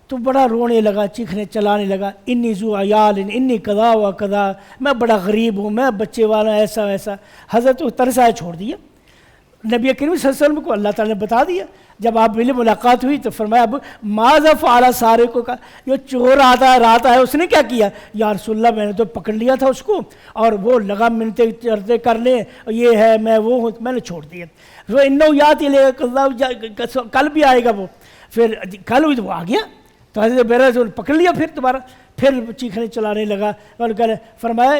تو بڑا رونے لگا، چیخنے چلانے لگا، انی ذو عیال انی قضا و قضا، میں بڑا غریب ہوں، میں بچے والا، ایسا ویسا۔ حضرت کو ترس آیا، چھوڑ دیا۔ نبی کریم صلی اللہ علیہ وسلم کو اللہ تعالیٰ نے بتا دیا، جب آپ ملی ملاقات ہوئی تو فرمایا اب ماذا فعل سارق کا، جو چور آتا ہے رات آیا اس نے کیا کیا؟ یا رسول اللہ میں نے تو پکڑ لیا تھا اس کو اور وہ لگا منتے چرتے کرنے، یہ ہے میں وہ ہوں، میں نے چھوڑ دیا۔ وہ انہو یاتی لے گا، کل بھی آئے گا وہ، پھر کل ہوئی تو وہ آ گیا، تو حضرت بیرہ سے پکڑ لیا، پھر دوبارہ پھر چیخنے چلانے لگا اور فرمایا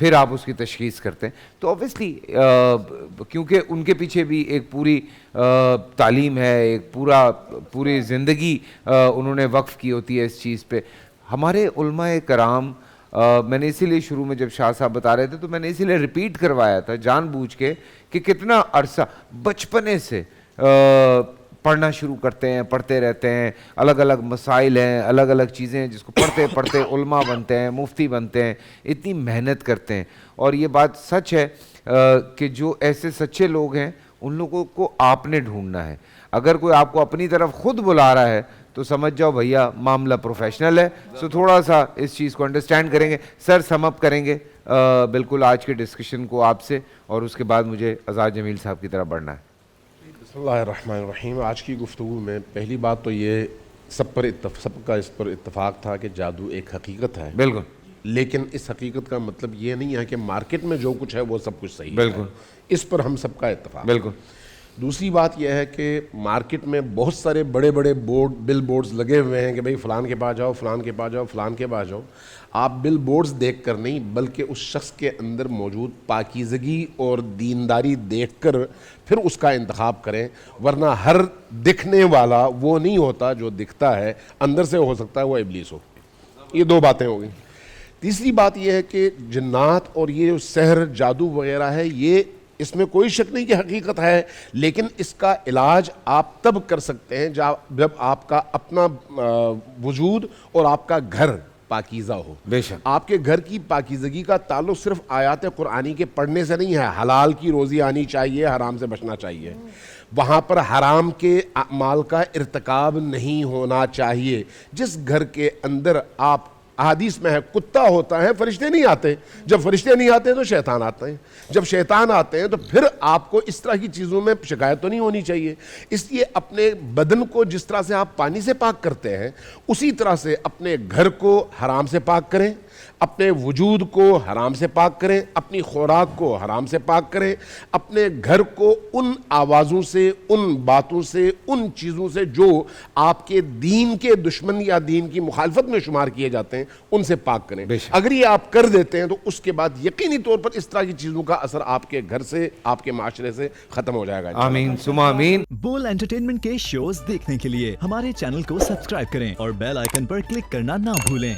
پھر آپ اس کی تشخیص کرتے ہیں. تو اوبیسلی کیونکہ ان کے پیچھے بھی ایک پوری تعلیم ہے, ایک پوری زندگی انہوں نے وقف کی ہوتی ہے اس چیز پہ. ہمارے علماء کرام, میں نے اسی لیے شروع میں جب شاہ صاحب بتا رہے تھے تو میں نے اسی لیے ریپیٹ کروایا تھا جان بوجھ کے کہ کتنا عرصہ بچپنے سے پڑھنا شروع کرتے ہیں, پڑھتے رہتے ہیں, الگ الگ مسائل ہیں, الگ الگ چیزیں ہیں جس کو پڑھتے پڑھتے علماء بنتے ہیں, مفتی بنتے ہیں, اتنی محنت کرتے ہیں. اور یہ بات سچ ہے کہ جو ایسے سچے لوگ ہیں ان لوگوں کو آپ نے ڈھونڈنا ہے. اگر کوئی آپ کو اپنی طرف خود بلا رہا ہے تو سمجھ جاؤ بھیا معاملہ پروفیشنل ہے. سو تھوڑا سا اس چیز کو انڈرسٹینڈ کریں گے. سر سم اپ کریں گے بالکل آج کے ڈسکشن کو آپ سے, اور اس کے بعد مجھے آزاد جمیل صاحب کی طرف بڑھنا ہے. بسم اللہ الرحمن الرحیم. آج کی گفتگو میں پہلی بات تو یہ سب کا اس پر اتفاق تھا کہ جادو ایک حقیقت ہے. بالکل. لیکن اس حقیقت کا مطلب یہ نہیں ہے کہ مارکیٹ میں جو کچھ ہے وہ سب کچھ صحیح ہے. بالکل. اس پر ہم سب کا اتفاق. بالکل. دوسری بات یہ ہے کہ مارکیٹ میں بہت سارے بڑے بڑے بل بورڈز لگے ہوئے ہیں کہ بھئی فلان کے پاس جاؤ, فلان کے پاس جاؤ, فلان کے پاس جاؤ. آپ بل بورڈز دیکھ کر نہیں بلکہ اس شخص کے اندر موجود پاکیزگی اور دینداری دیکھ کر پھر اس کا انتخاب کریں, ورنہ ہر دکھنے والا وہ نہیں ہوتا جو دکھتا ہے, اندر سے ہو سکتا ہے وہ ابلیس ہو. یہ دو باتیں ہو گئیں. تیسری بات یہ ہے کہ جنات اور یہ سحر جادو وغیرہ ہے, یہ اس میں کوئی شک نہیں کہ حقیقت ہے, لیکن اس کا علاج آپ تب کر سکتے ہیں جب آپ کا اپنا وجود اور آپ کا گھر پاکیزہ ہو. بے شک. آپ کے گھر کی پاکیزگی کا تعلق صرف آیات قرآنی کے پڑھنے سے نہیں ہے. حلال کی روزی آنی چاہیے, حرام سے بچنا چاہیے. وہاں پر حرام کے اعمال کا ارتکاب نہیں ہونا چاہیے. جس گھر کے اندر آپ, احادیث میں ہے, کتا ہوتا ہے فرشتے نہیں آتے. جب فرشتے نہیں آتے تو شیطان آتے ہیں. جب شیطان آتے ہیں تو پھر آپ کو اس طرح کی چیزوں میں شکایت تو نہیں ہونی چاہیے. اس لیے اپنے بدن کو جس طرح سے آپ پانی سے پاک کرتے ہیں اسی طرح سے اپنے گھر کو حرام سے پاک کریں, اپنے وجود کو حرام سے پاک کریں, اپنی خوراک کو حرام سے پاک کریں, اپنے گھر کو ان آوازوں سے, ان باتوں سے, ان چیزوں سے جو آپ کے دین کے دشمن یا دین کی مخالفت میں شمار کیے جاتے ہیں ان سے پاک کریں. اگر یہ آپ کر دیتے ہیں تو اس کے بعد یقینی طور پر اس طرح کی چیزوں کا اثر آپ کے گھر سے, آپ کے معاشرے سے ختم ہو جائے گا. آمین ثم آمین. بول انٹرٹینمنٹ کے شوز دیکھنے کے لیے ہمارے چینل کو سبسکرائب کریں اور بیل آئیکن پر کلک کرنا نہ بھولیں.